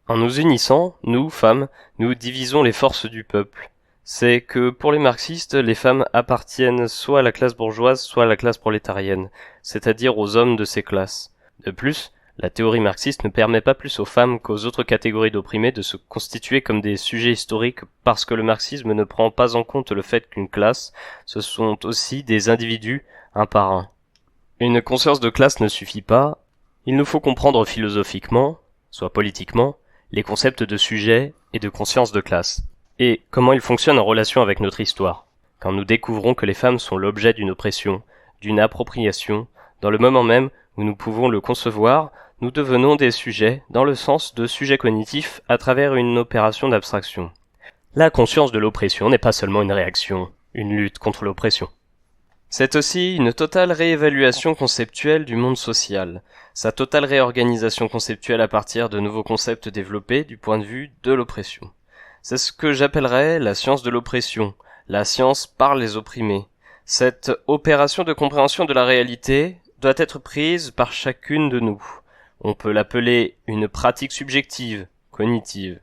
En nous unissant, nous, femmes, nous divisons les forces du peuple. C'est que pour les marxistes, les femmes appartiennent soit à la classe bourgeoise, soit à la classe prolétarienne, c'est-à-dire aux hommes de ces classes. De plus, la théorie marxiste ne permet pas plus aux femmes qu'aux autres catégories d'opprimés de se constituer comme des sujets historiques parce que le marxisme ne prend pas en compte le fait qu'une classe, ce sont aussi des individus, un par un. Une conscience de classe ne suffit pas, il nous faut comprendre philosophiquement, soit politiquement, les concepts de sujet et de conscience de classe. Et comment ils fonctionnent en relation avec notre histoire. Quand nous découvrons que les femmes sont l'objet d'une oppression, d'une appropriation, dans le moment même où nous pouvons le concevoir, nous devenons des sujets dans le sens de sujets cognitifs à travers une opération d'abstraction. La conscience de l'oppression n'est pas seulement une réaction, une lutte contre l'oppression. C'est aussi une totale réévaluation conceptuelle du monde social, sa totale réorganisation conceptuelle à partir de nouveaux concepts développés du point de vue de l'oppression. C'est ce que j'appellerais la science de l'oppression, la science par les opprimés. Cette opération de compréhension de la réalité doit être prise par chacune de nous. On peut l'appeler une pratique subjective, cognitive.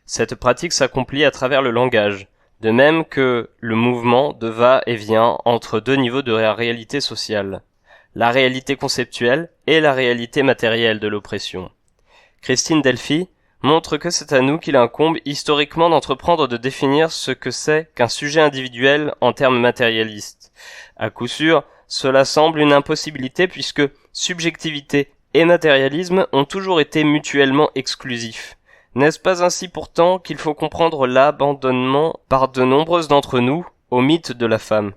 Cette pratique s'accomplit à travers le langage, de même que le mouvement de va-et-vient entre deux niveaux de la réalité sociale, la réalité conceptuelle et la réalité matérielle de l'oppression. Christine Delphi, montre que c'est à nous qu'il incombe historiquement d'entreprendre de définir ce que c'est qu'un sujet individuel en termes matérialistes. À coup sûr, cela semble une impossibilité puisque subjectivité et matérialisme ont toujours été mutuellement exclusifs. N'est-ce pas ainsi pourtant qu'il faut comprendre l'abandonnement par de nombreuses d'entre nous au mythe de la femme?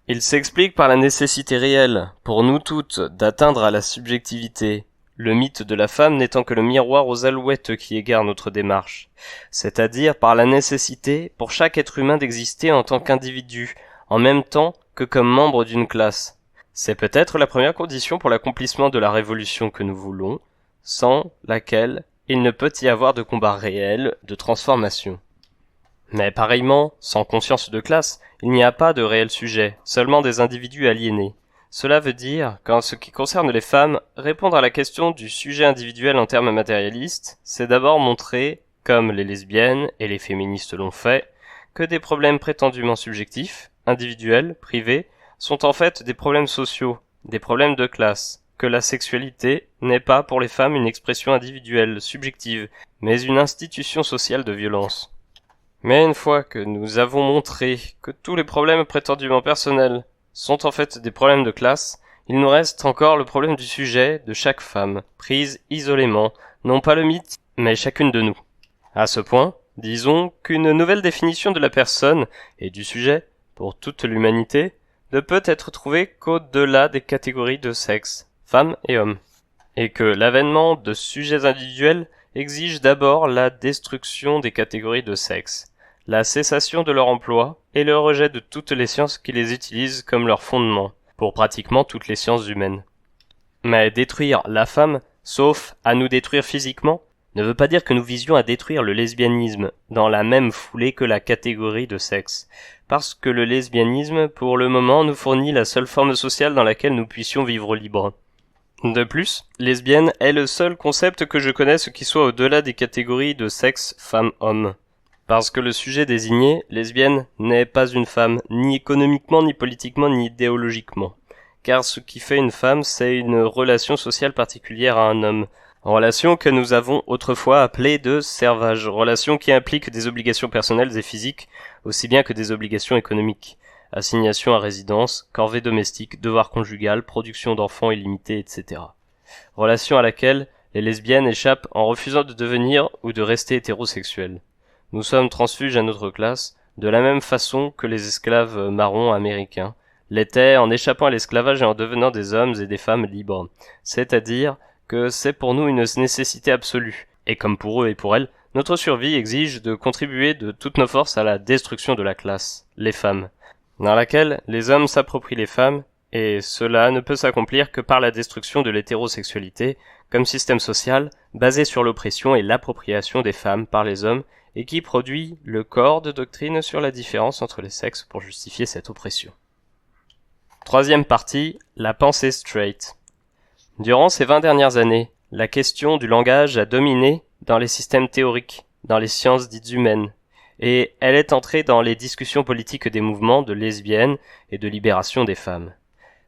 Il s'explique par la nécessité réelle, pour nous toutes, d'atteindre à la subjectivité, le mythe de la femme n'étant que le miroir aux alouettes qui égare notre démarche, c'est-à-dire par la nécessité pour chaque être humain d'exister en tant qu'individu, en même temps que comme membre d'une classe. C'est peut-être la première condition pour l'accomplissement de la révolution que nous voulons, sans laquelle il ne peut y avoir de combat réel, de transformation. Mais pareillement, sans conscience de classe, il n'y a pas de réel sujet, seulement des individus aliénés. Cela veut dire qu'en ce qui concerne les femmes, répondre à la question du sujet individuel en termes matérialistes, c'est d'abord montrer, comme les lesbiennes et les féministes l'ont fait, que des problèmes prétendument subjectifs, individuels, privés, sont en fait des problèmes sociaux, des problèmes de classe, que la sexualité n'est pas pour les femmes une expression individuelle, subjective, mais une institution sociale de violence. Mais une fois que nous avons montré que tous les problèmes prétendument personnels sont en fait des problèmes de classe, il nous reste encore le problème du sujet de chaque femme, prise isolément, non pas le mythe, mais chacune de nous. À ce point, disons qu'une nouvelle définition de la personne et du sujet, pour toute l'humanité, ne peut être trouvée qu'au-delà des catégories de sexe, femmes et hommes, et que l'avènement de sujets individuels exige d'abord la destruction des catégories de sexe, la cessation de leur emploi et le rejet de toutes les sciences qui les utilisent comme leur fondement, pour pratiquement toutes les sciences humaines. Mais détruire la femme, sauf à nous détruire physiquement, ne veut pas dire que nous visions à détruire le lesbianisme dans la même foulée que la catégorie de sexe, parce que le lesbianisme, pour le moment, nous fournit la seule forme sociale dans laquelle nous puissions vivre libres. De plus, lesbienne est le seul concept que je connaisse qui soit au-delà des catégories de sexe femme-homme. Parce que le sujet désigné, lesbienne, n'est pas une femme, ni économiquement, ni politiquement, ni idéologiquement. Car ce qui fait une femme, c'est une relation sociale particulière à un homme. Relation que nous avons autrefois appelée de servage, relation qui implique des obligations personnelles et physiques, aussi bien que des obligations économiques. Assignation à résidence, corvée domestique, devoir conjugal, production d'enfants illimitée, etc. Relation à laquelle les lesbiennes échappent en refusant de devenir ou de rester hétérosexuelles. Nous sommes transfuges à notre classe, de la même façon que les esclaves marrons américains l'étaient en échappant à l'esclavage et en devenant des hommes et des femmes libres. C'est-à-dire que c'est pour nous une nécessité absolue, et comme pour eux et pour elles, notre survie exige de contribuer de toutes nos forces à la destruction de la classe, les femmes, dans laquelle les hommes s'approprient les femmes, et cela ne peut s'accomplir que par la destruction de l'hétérosexualité comme système social basé sur l'oppression et l'appropriation des femmes par les hommes et qui produit le corps de doctrine sur la différence entre les sexes pour justifier cette oppression. Troisième partie, la pensée straight. Durant ces 20 dernières années, la question du langage a dominé dans les systèmes théoriques, dans les sciences dites humaines, et elle est entrée dans les discussions politiques des mouvements de lesbiennes et de libération des femmes.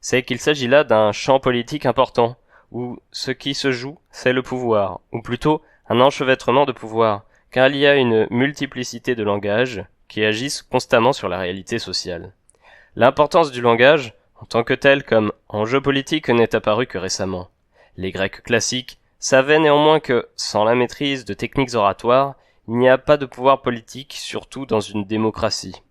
C'est qu'il s'agit là d'un champ politique important, où ce qui se joue, c'est le pouvoir, ou plutôt un enchevêtrement de pouvoir, car il y a une multiplicité de langages qui agissent constamment sur la réalité sociale. L'importance du langage, en tant que tel comme enjeu politique, n'est apparue que récemment. Les Grecs classiques savaient néanmoins que, sans la maîtrise de techniques oratoires, il n'y a pas de pouvoir politique, surtout dans une démocratie.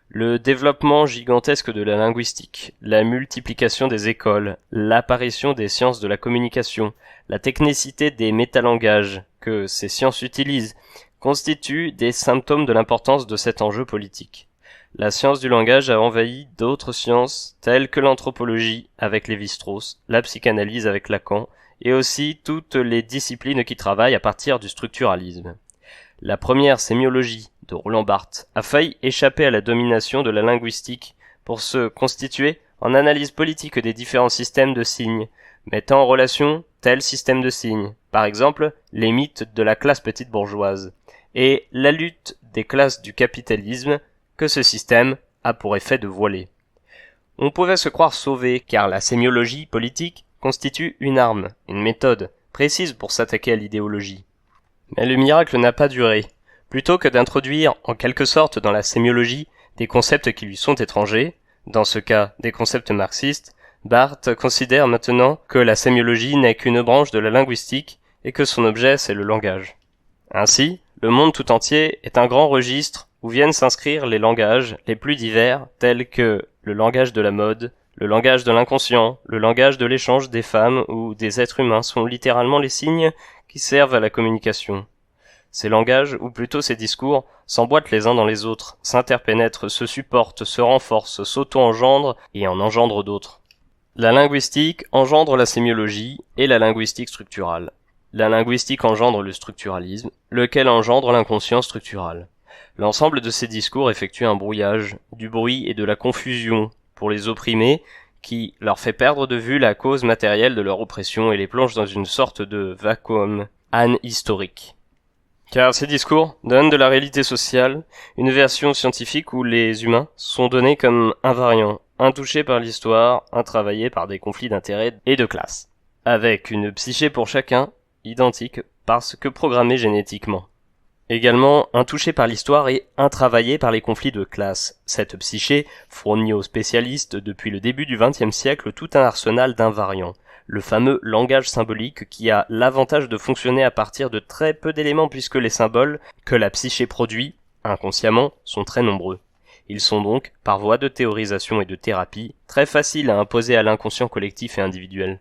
Le développement gigantesque de la linguistique, la multiplication des écoles, l'apparition des sciences de la communication, la technicité des métalangages que ces sciences utilisent, constituent des symptômes de l'importance de cet enjeu politique. La science du langage a envahi d'autres sciences telles que l'anthropologie avec Lévi-Strauss, la psychanalyse avec Lacan, et aussi toutes les disciplines qui travaillent à partir du structuralisme. La première sémiologie de Roland Barthes a failli échapper à la domination de la linguistique pour se constituer en analyse politique des différents systèmes de signes, mettant en relation tel système de signes, par exemple les mythes de la classe petite bourgeoise, et la lutte des classes du capitalisme que ce système a pour effet de voiler. On pouvait se croire sauvé car la sémiologie politique constitue une arme, une méthode précise pour s'attaquer à l'idéologie. Mais le miracle n'a pas duré. Plutôt que d'introduire, en quelque sorte, dans la sémiologie, des concepts qui lui sont étrangers, dans ce cas des concepts marxistes, Barthes considère maintenant que la sémiologie n'est qu'une branche de la linguistique et que son objet c'est le langage. Ainsi, le monde tout entier est un grand registre où viennent s'inscrire les langages les plus divers tels que le langage de la mode, le langage de l'inconscient, le langage de l'échange des femmes ou des êtres humains sont littéralement les signes qui servent à la communication. Ces langages, ou plutôt ces discours, s'emboîtent les uns dans les autres, s'interpénètrent, se supportent, se renforcent, s'auto-engendrent et en engendrent d'autres. La linguistique engendre la sémiologie et la linguistique structurale. La linguistique engendre le structuralisme, lequel engendre l'inconscient structural. L'ensemble de ces discours effectue un brouillage, du bruit et de la confusion pour les opprimés, qui leur fait perdre de vue la cause matérielle de leur oppression et les plonge dans une sorte de vacuum anhistorique. Car ces discours donnent de la réalité sociale une version scientifique où les humains sont donnés comme invariants, intouchés par l'histoire, intravaillés par des conflits d'intérêts et de classe, avec une psyché pour chacun, identique parce que programmée génétiquement. Également intouchés par l'histoire et intravaillés par les conflits de classe. Cette psyché fournit aux spécialistes depuis le début du XXe siècle tout un arsenal d'invariants. Le fameux langage symbolique qui a l'avantage de fonctionner à partir de très peu d'éléments puisque les symboles que la psyché produit, inconsciemment, sont très nombreux. Ils sont donc, par voie de théorisation et de thérapie, très faciles à imposer à l'inconscient collectif et individuel.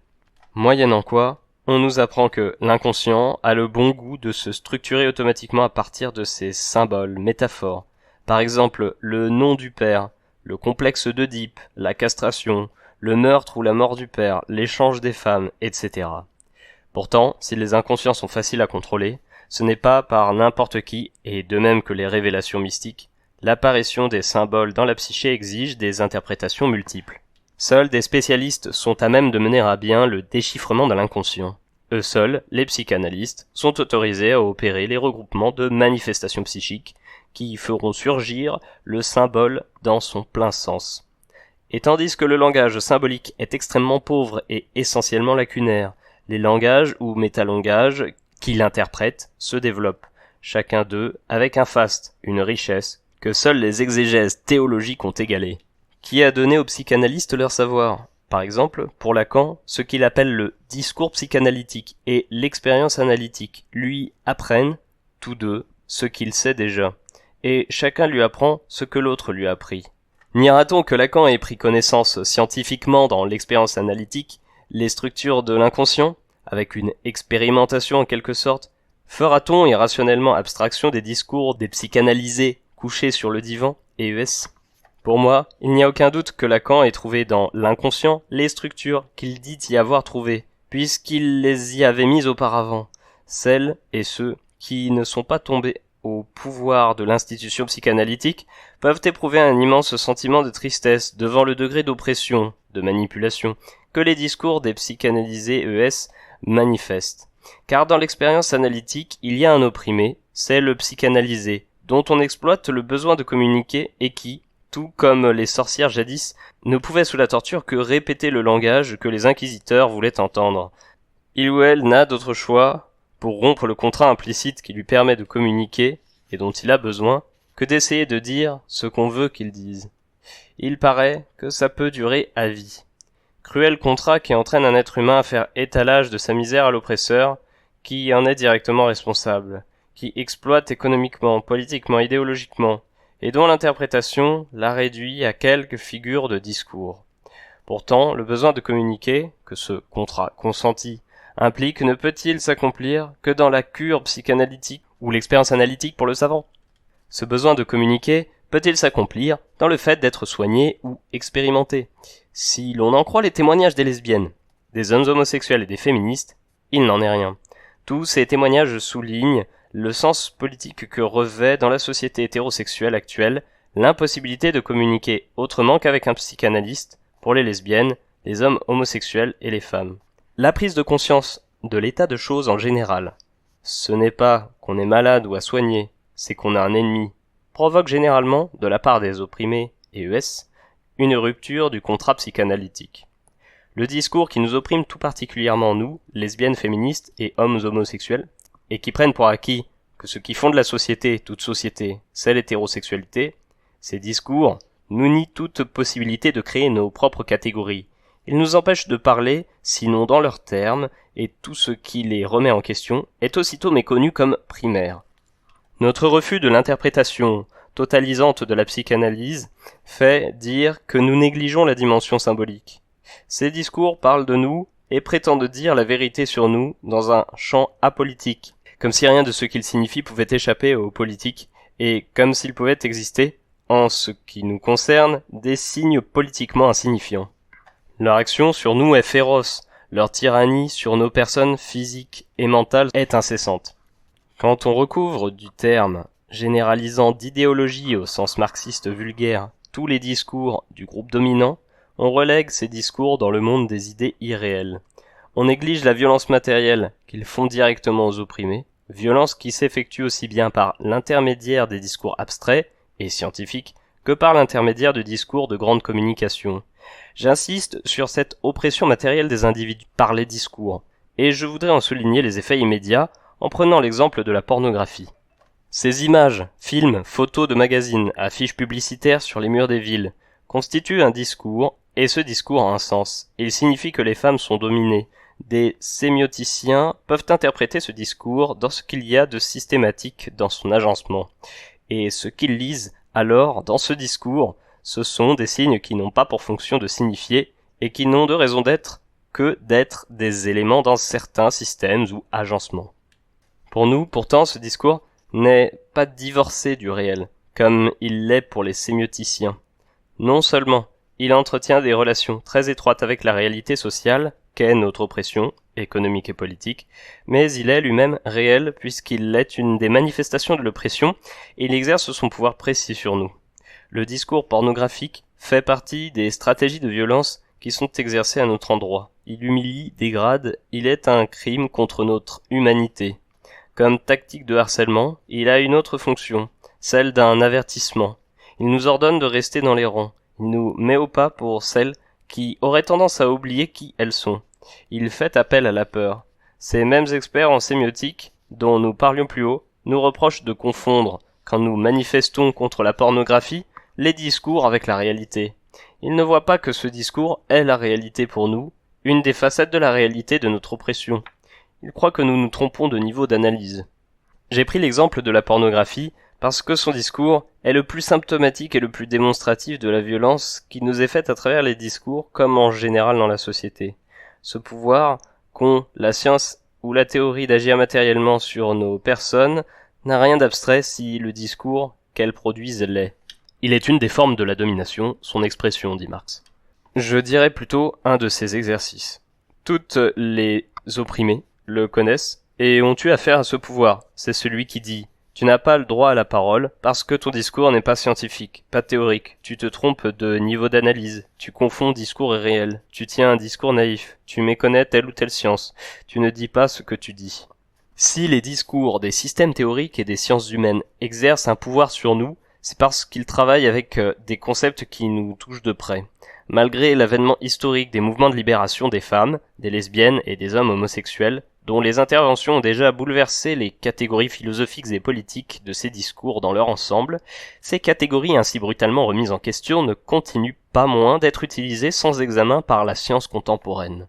Moyennant quoi, on nous apprend que l'inconscient a le bon goût de se structurer automatiquement à partir de ces symboles, métaphores. Par exemple, le nom du père, le complexe d'Œdipe, la castration, le meurtre ou la mort du père, l'échange des femmes, etc. Pourtant, si les inconscients sont faciles à contrôler, ce n'est pas par n'importe qui, et de même que les révélations mystiques, l'apparition des symboles dans la psyché exige des interprétations multiples. Seuls des spécialistes sont à même de mener à bien le déchiffrement de l'inconscient. Eux seuls, les psychanalystes, sont autorisés à opérer les regroupements de manifestations psychiques qui feront surgir le symbole dans son plein sens. Et tandis que le langage symbolique est extrêmement pauvre et essentiellement lacunaire, les langages ou métalangages qui l'interprètent se développent, chacun d'eux avec un faste, une richesse, que seuls les exégèses théologiques ont égalé. Qui a donné aux psychanalystes leur savoir? Par exemple, pour Lacan, ce qu'il appelle le discours psychanalytique et l'expérience analytique lui apprennent, tous deux, ce qu'il sait déjà, et chacun lui apprend ce que l'autre lui a appris. Niera-t-on que Lacan ait pris connaissance scientifiquement dans l'expérience analytique, les structures de l'inconscient, avec une expérimentation en quelque sorte? Fera-t-on irrationnellement abstraction des discours des psychanalysés couchés sur le divan, EES? Pour moi, il n'y a aucun doute que Lacan ait trouvé dans l'inconscient les structures qu'il dit y avoir trouvées, puisqu'il les y avait mises auparavant, celles et ceux qui ne sont pas tombés au pouvoir de l'institution psychanalytique peuvent éprouver un immense sentiment de tristesse devant le degré d'oppression, de manipulation, que les discours des psychanalysés ES manifestent. Car dans l'expérience analytique, il y a un opprimé, c'est le psychanalysé, dont on exploite le besoin de communiquer et qui, tout comme les sorcières jadis, ne pouvait sous la torture que répéter le langage que les inquisiteurs voulaient entendre. Il ou elle n'a d'autre choix, pour rompre le contrat implicite qui lui permet de communiquer, et dont il a besoin, que d'essayer de dire ce qu'on veut qu'il dise. Il paraît que ça peut durer à vie. Cruel contrat qui entraîne un être humain à faire étalage de sa misère à l'oppresseur, qui en est directement responsable, qui exploite économiquement, politiquement, idéologiquement, et dont l'interprétation la réduit à quelques figures de discours. Pourtant, le besoin de communiquer, que ce contrat consenti implique, ne peut-il s'accomplir que dans la cure psychanalytique ou l'expérience analytique pour le savant? Ce besoin de communiquer peut-il s'accomplir dans le fait d'être soigné ou expérimenté? Si l'on en croit les témoignages des lesbiennes, des hommes homosexuels et des féministes, il n'en est rien. Tous ces témoignages soulignent le sens politique que revêt dans la société hétérosexuelle actuelle l'impossibilité de communiquer autrement qu'avec un psychanalyste pour les lesbiennes, les hommes homosexuels et les femmes. La prise de conscience de l'état de choses en général, ce n'est pas qu'on est malade ou à soigner, c'est qu'on a un ennemi, provoque généralement, de la part des opprimés et ES, une rupture du contrat psychanalytique. Le discours qui nous opprime tout particulièrement nous, lesbiennes féministes et hommes homosexuels, et qui prennent pour acquis que ce qui fonde la société, toute société, c'est l'hétérosexualité, ces discours nous nient toute possibilité de créer nos propres catégories. Ils nous empêchent de parler, sinon dans leurs termes, et tout ce qui les remet en question est aussitôt méconnu comme primaire. Notre refus de l'interprétation totalisante de la psychanalyse fait dire que nous négligeons la dimension symbolique. Ces discours parlent de nous et prétendent dire la vérité sur nous dans un champ apolitique, comme si rien de ce qu'ils signifient pouvait échapper aux politiques, et comme s'il pouvait exister, en ce qui nous concerne, des signes politiquement insignifiants. Leur action sur nous est féroce, leur tyrannie sur nos personnes physiques et mentales est incessante. Quand on recouvre du terme généralisant d'idéologie au sens marxiste vulgaire tous les discours du groupe dominant, on relègue ces discours dans le monde des idées irréelles. On néglige la violence matérielle qu'ils font directement aux opprimés, violence qui s'effectue aussi bien par l'intermédiaire des discours abstraits et scientifiques que par l'intermédiaire de discours de grande communication. J'insiste sur cette oppression matérielle des individus par les discours, et je voudrais en souligner les effets immédiats en prenant l'exemple de la pornographie. Ces images, films, photos de magazines, affiches publicitaires sur les murs des villes, constituent un discours, et ce discours a un sens. Il signifie que les femmes sont dominées. Des sémioticiens peuvent interpréter ce discours dans ce qu'il y a de systématique dans son agencement. Et ce qu'ils lisent alors dans ce discours, ce sont des signes qui n'ont pas pour fonction de signifier et qui n'ont de raison d'être que d'être des éléments dans certains systèmes ou agencements. Pour nous, pourtant, ce discours n'est pas divorcé du réel, comme il l'est pour les sémioticiens. Non seulement, il entretient des relations très étroites avec la réalité sociale, qu'est notre oppression, économique et politique, mais il est lui-même réel puisqu'il est une des manifestations de l'oppression et il exerce son pouvoir précis sur nous. Le discours pornographique fait partie des stratégies de violence qui sont exercées à notre endroit. Il humilie, dégrade, il est un crime contre notre humanité. Comme tactique de harcèlement, il a une autre fonction, celle d'un avertissement. Il nous ordonne de rester dans les rangs. Il nous met au pas pour celles qui auraient tendance à oublier qui elles sont. Il fait appel à la peur. Ces mêmes experts en sémiotique, dont nous parlions plus haut, nous reprochent de confondre, quand nous manifestons contre la pornographie, les discours avec la réalité. Ils ne voient pas que ce discours est la réalité pour nous, une des facettes de la réalité de notre oppression. Ils croient que nous nous trompons de niveau d'analyse. J'ai pris l'exemple de la pornographie parce que son discours est le plus symptomatique et le plus démonstratif de la violence qui nous est faite à travers les discours comme en général dans la société. Ce pouvoir qu'ont la science ou la théorie d'agir matériellement sur nos personnes n'a rien d'abstrait si le discours qu'elles produisent l'est. Il est une des formes de la domination, son expression, dit Marx. Je dirais plutôt un de ces exercices. Toutes les opprimées le connaissent et ont eu affaire à ce pouvoir. C'est celui qui dit « Tu n'as pas le droit à la parole parce que ton discours n'est pas scientifique, pas théorique. Tu te trompes de niveau d'analyse. Tu confonds discours et réel. Tu tiens un discours naïf. Tu méconnais telle ou telle science. Tu ne dis pas ce que tu dis. » Si les discours des systèmes théoriques et des sciences humaines exercent un pouvoir sur nous, c'est parce qu'ils travaillent avec des concepts qui nous touchent de près. Malgré l'avènement historique des mouvements de libération des femmes, des lesbiennes et des hommes homosexuels, dont les interventions ont déjà bouleversé les catégories philosophiques et politiques de ces discours dans leur ensemble, ces catégories ainsi brutalement remises en question ne continuent pas moins d'être utilisées sans examen par la science contemporaine.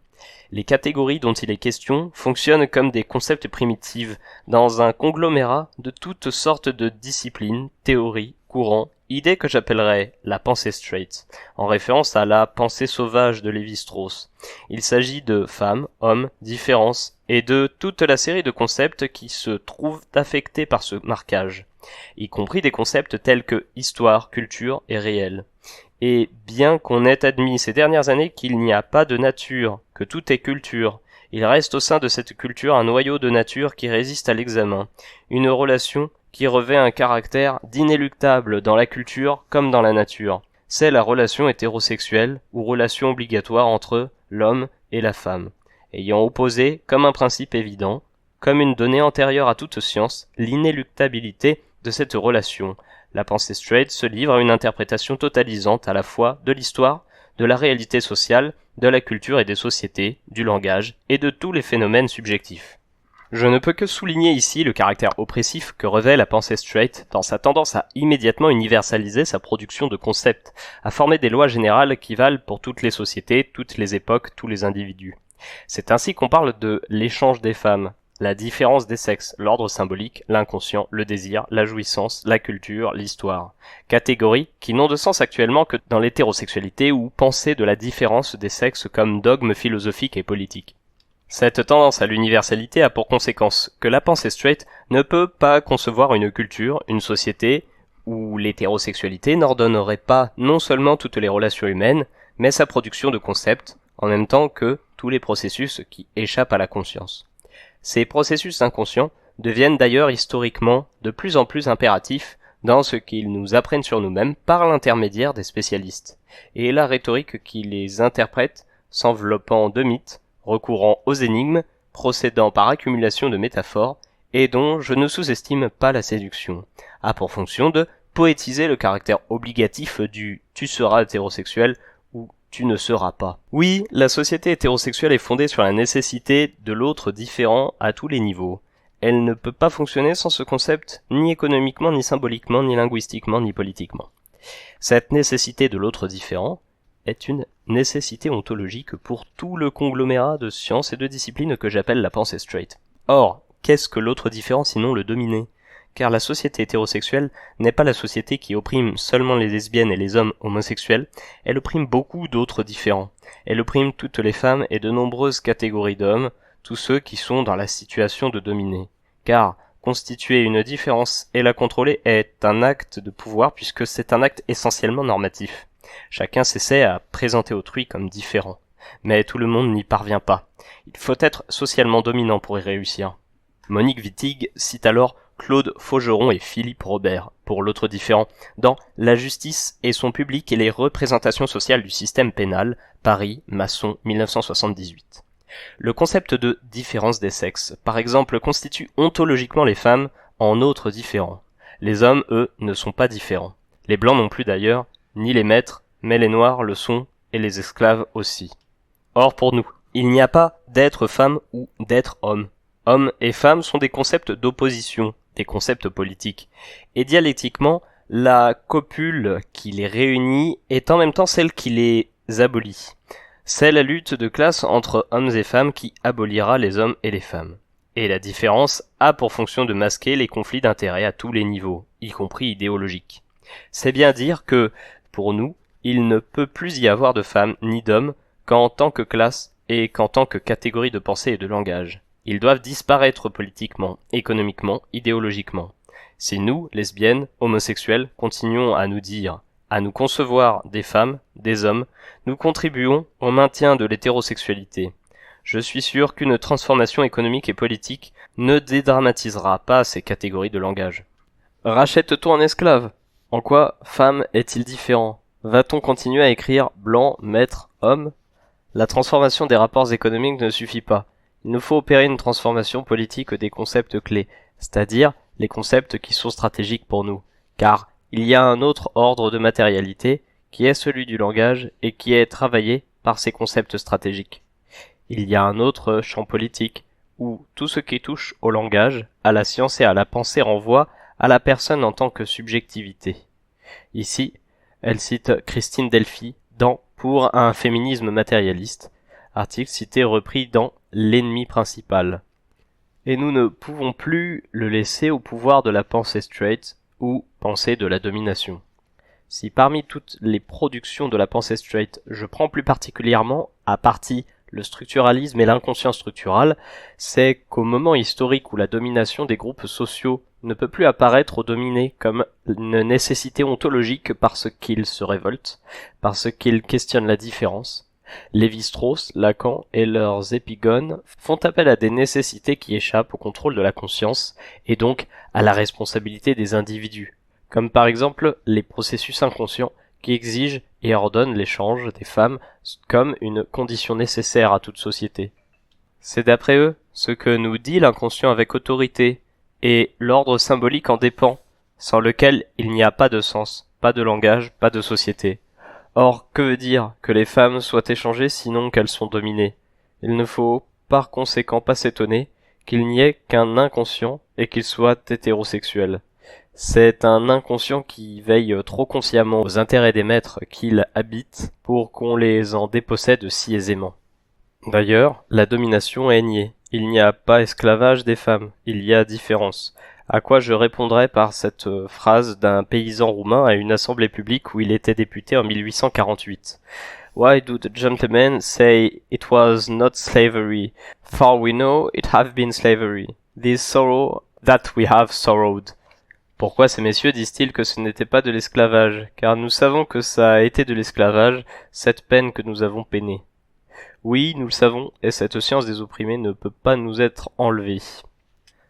Les catégories dont il est question fonctionnent comme des concepts primitifs dans un conglomérat de toutes sortes de disciplines, théories, courants, idée que j'appellerais la pensée straight, en référence à la pensée sauvage de Lévi-Strauss. Il s'agit de femmes, hommes, différences, et de toute la série de concepts qui se trouvent affectés par ce marquage, y compris des concepts tels que histoire, culture et réel. Et bien qu'on ait admis ces dernières années qu'il n'y a pas de nature, que tout est culture, il reste au sein de cette culture un noyau de nature qui résiste à l'examen, une relation qui revêt un caractère d'inéluctable dans la culture comme dans la nature. C'est la relation hétérosexuelle ou relation obligatoire entre l'homme et la femme, ayant opposé, comme un principe évident, comme une donnée antérieure à toute science, l'inéluctabilité de cette relation. La pensée straight se livre à une interprétation totalisante à la fois de l'histoire, de la réalité sociale, de la culture et des sociétés, du langage et de tous les phénomènes subjectifs. Je ne peux que souligner ici le caractère oppressif que revêt la pensée straight dans sa tendance à immédiatement universaliser sa production de concepts, à former des lois générales qui valent pour toutes les sociétés, toutes les époques, tous les individus. C'est ainsi qu'on parle de l'échange des femmes, la différence des sexes, l'ordre symbolique, l'inconscient, le désir, la jouissance, la culture, l'histoire. Catégories qui n'ont de sens actuellement que dans l'hétérosexualité ou pensée de la différence des sexes comme dogme philosophique et politique. Cette tendance à l'universalité a pour conséquence que la pensée straight ne peut pas concevoir une culture, une société, où l'hétérosexualité n'ordonnerait pas non seulement toutes les relations humaines, mais sa production de concepts, en même temps que tous les processus qui échappent à la conscience. Ces processus inconscients deviennent d'ailleurs historiquement de plus en plus impératifs dans ce qu'ils nous apprennent sur nous-mêmes par l'intermédiaire des spécialistes, et la rhétorique qui les interprète s'enveloppant de mythes, recourant aux énigmes, procédant par accumulation de métaphores, et dont je ne sous-estime pas la séduction, a pour fonction de poétiser le caractère obligatif du « tu seras hétérosexuel » ou « tu ne seras pas ». Oui, la société hétérosexuelle est fondée sur la nécessité de l'autre différent à tous les niveaux. Elle ne peut pas fonctionner sans ce concept, ni économiquement, ni symboliquement, ni linguistiquement, ni politiquement. Cette nécessité de l'autre différent est une nécessité ontologique pour tout le conglomérat de sciences et de disciplines que j'appelle la pensée straight. Or, qu'est-ce que l'autre différent sinon le dominé ? Car la société hétérosexuelle n'est pas la société qui opprime seulement les lesbiennes et les hommes homosexuels, elle opprime beaucoup d'autres différents. Elle opprime toutes les femmes et de nombreuses catégories d'hommes, tous ceux qui sont dans la situation de dominer. Car constituer une différence et la contrôler est un acte de pouvoir puisque c'est un acte essentiellement normatif. Chacun s'essaie à présenter autrui comme différent. Mais tout le monde n'y parvient pas. Il faut être socialement dominant pour y réussir. Monique Wittig cite alors Claude Faugeron et Philippe Robert pour l'autre différent dans La justice et son public et les représentations sociales du système pénal, Paris, Masson, 1978. Le concept de différence des sexes, par exemple, constitue ontologiquement les femmes en autres différents. Les hommes, eux, ne sont pas différents. Les blancs non plus d'ailleurs, ni les maîtres, mais les noirs le sont, et les esclaves aussi. Or pour nous, il n'y a pas d'être femme ou d'être homme. Hommes et femmes sont des concepts d'opposition, des concepts politiques. Et dialectiquement, la copule qui les réunit est en même temps celle qui les abolit. C'est la lutte de classe entre hommes et femmes qui abolira les hommes et les femmes. Et la différence a pour fonction de masquer les conflits d'intérêts à tous les niveaux, y compris idéologiques. C'est bien dire que, pour nous, il ne peut plus y avoir de femmes ni d'hommes qu'en tant que classe et qu'en tant que catégorie de pensée et de langage. Ils doivent disparaître politiquement, économiquement, idéologiquement. Si nous, lesbiennes, homosexuels, continuons à nous dire, à nous concevoir des femmes, des hommes, nous contribuons au maintien de l'hétérosexualité. Je suis sûr qu'une transformation économique et politique ne dédramatisera pas ces catégories de langage. Rachète-t-on un esclave ? En quoi femme est-il différent ? Va-t-on continuer à écrire blanc, maître, homme ? La transformation des rapports économiques ne suffit pas. Il nous faut opérer une transformation politique des concepts clés, c'est-à-dire les concepts qui sont stratégiques pour nous, car il y a un autre ordre de matérialité qui est celui du langage et qui est travaillé par ces concepts stratégiques. Il y a un autre champ politique où tout ce qui touche au langage, à la science et à la pensée renvoie à la personne en tant que subjectivité. Ici, elle cite Christine Delphi dans Pour un féminisme matérialiste, article cité repris dans L'ennemi principal. Et nous ne pouvons plus le laisser au pouvoir de la pensée straight ou pensée de la domination. Si parmi toutes les productions de la pensée straight, je prends plus particulièrement à partie le structuralisme et l'inconscient structural, c'est qu'au moment historique où la domination des groupes sociaux ne peut plus apparaître aux dominés comme une nécessité ontologique parce qu'ils se révoltent, parce qu'ils questionnent la différence, Lévi-Strauss, Lacan et leurs épigones font appel à des nécessités qui échappent au contrôle de la conscience et donc à la responsabilité des individus, comme par exemple les processus inconscients qui exigent et ordonnent l'échange des femmes comme une condition nécessaire à toute société. C'est d'après eux ce que nous dit l'inconscient avec autorité, et l'ordre symbolique en dépend, sans lequel il n'y a pas de sens, pas de langage, pas de société. Or, que veut dire que les femmes soient échangées sinon qu'elles sont dominées ? Il ne faut par conséquent pas s'étonner qu'il n'y ait qu'un inconscient et qu'il soit hétérosexuel. C'est un inconscient qui veille trop consciemment aux intérêts des maîtres qu'il habite pour qu'on les en dépossède si aisément. D'ailleurs, la domination est niée. Il n'y a pas esclavage des femmes, il y a différence. À quoi je répondrai par cette phrase d'un paysan roumain à une assemblée publique où il était député en 1848. Why do the gentlemen say it was not slavery? For we know it have been slavery. This sorrow that we have sorrowed. Pourquoi ces messieurs disent-ils que ce n'était pas de l'esclavage? Car nous savons que ça a été de l'esclavage, cette peine que nous avons peinée. Oui, nous le savons, et cette science des opprimés ne peut pas nous être enlevée.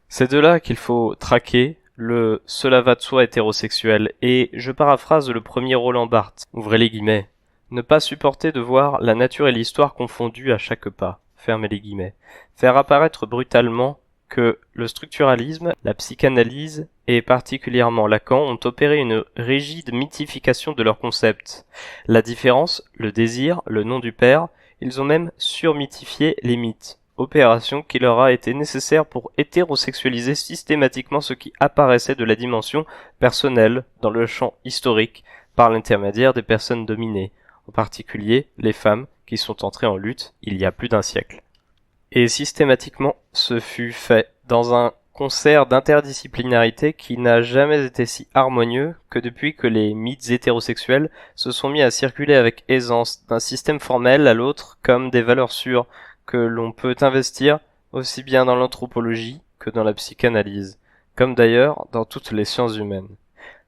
C'est de là qu'il faut traquer le « cela va de soi hétérosexuel » et je paraphrase le premier Roland Barthes, ouvrez les guillemets, ne pas supporter de voir la nature et l'histoire confondues à chaque pas, fermez les guillemets, faire apparaître brutalement que le structuralisme, la psychanalyse et particulièrement Lacan ont opéré une rigide mythification de leurs concepts. La différence, le désir, le nom du père, ils ont même surmythifié les mythes, opération qui leur a été nécessaire pour hétérosexualiser systématiquement ce qui apparaissait de la dimension personnelle dans le champ historique par l'intermédiaire des personnes dominées, en particulier les femmes qui sont entrées en lutte il y a plus d'un siècle. Et systématiquement, ce fut fait dans un concert d'interdisciplinarité qui n'a jamais été si harmonieux que depuis que les mythes hétérosexuels se sont mis à circuler avec aisance d'un système formel à l'autre comme des valeurs sûres que l'on peut investir aussi bien dans l'anthropologie que dans la psychanalyse, comme d'ailleurs dans toutes les sciences humaines.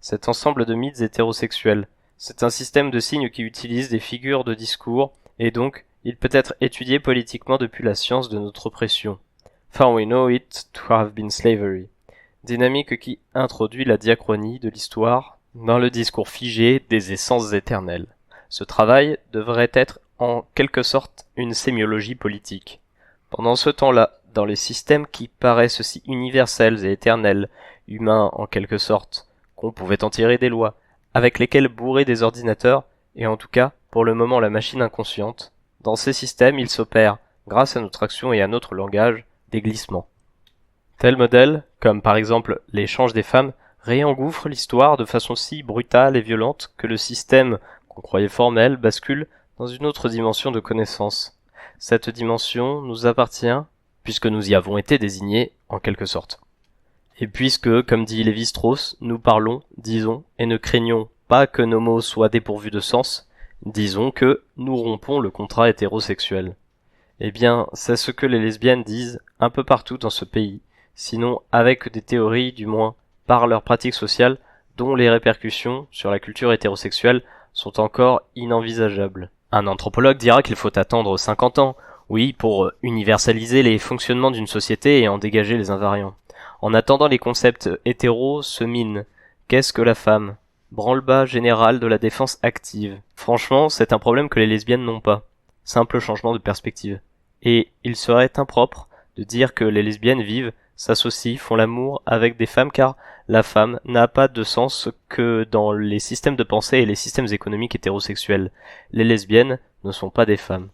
Cet ensemble de mythes hétérosexuels, c'est un système de signes qui utilise des figures de discours et donc il peut être étudié politiquement depuis la science de notre oppression. For we know it to have been slavery. Dynamique qui introduit la diachronie de l'histoire dans le discours figé des essences éternelles. Ce travail devrait être en quelque sorte une sémiologie politique. Pendant ce temps-là, dans les systèmes qui paraissent si universels et éternels, humains en quelque sorte, qu'on pouvait en tirer des lois, avec lesquelles bourrer des ordinateurs, et en tout cas, pour le moment la machine inconsciente, dans ces systèmes, il s'opère, grâce à notre action et à notre langage, des glissements. Tel modèle, comme par exemple l'échange des femmes, réengouffre l'histoire de façon si brutale et violente que le système, qu'on croyait formel, bascule dans une autre dimension de connaissance. Cette dimension nous appartient, puisque nous y avons été désignés, en quelque sorte. Et puisque, comme dit Lévi-Strauss, nous parlons, disons, et ne craignons pas que nos mots soient dépourvus de sens, disons que nous rompons le contrat hétérosexuel. Eh bien, c'est ce que les lesbiennes disent un peu partout dans ce pays, sinon avec des théories, du moins, par leurs pratiques sociales, dont les répercussions sur la culture hétérosexuelle sont encore inenvisageables. Un anthropologue dira qu'il faut attendre 50 ans, oui, pour universaliser les fonctionnements d'une société et en dégager les invariants. En attendant, les concepts hétéros se minent. Qu'est-ce que la femme ? Branle-bas général de la défense active. Franchement, c'est un problème que les lesbiennes n'ont pas. Simple changement de perspective. Et il serait impropre de dire que les lesbiennes vivent, s'associent, font l'amour avec des femmes car la femme n'a pas de sens que dans les systèmes de pensée et les systèmes économiques hétérosexuels. Les lesbiennes ne sont pas des femmes.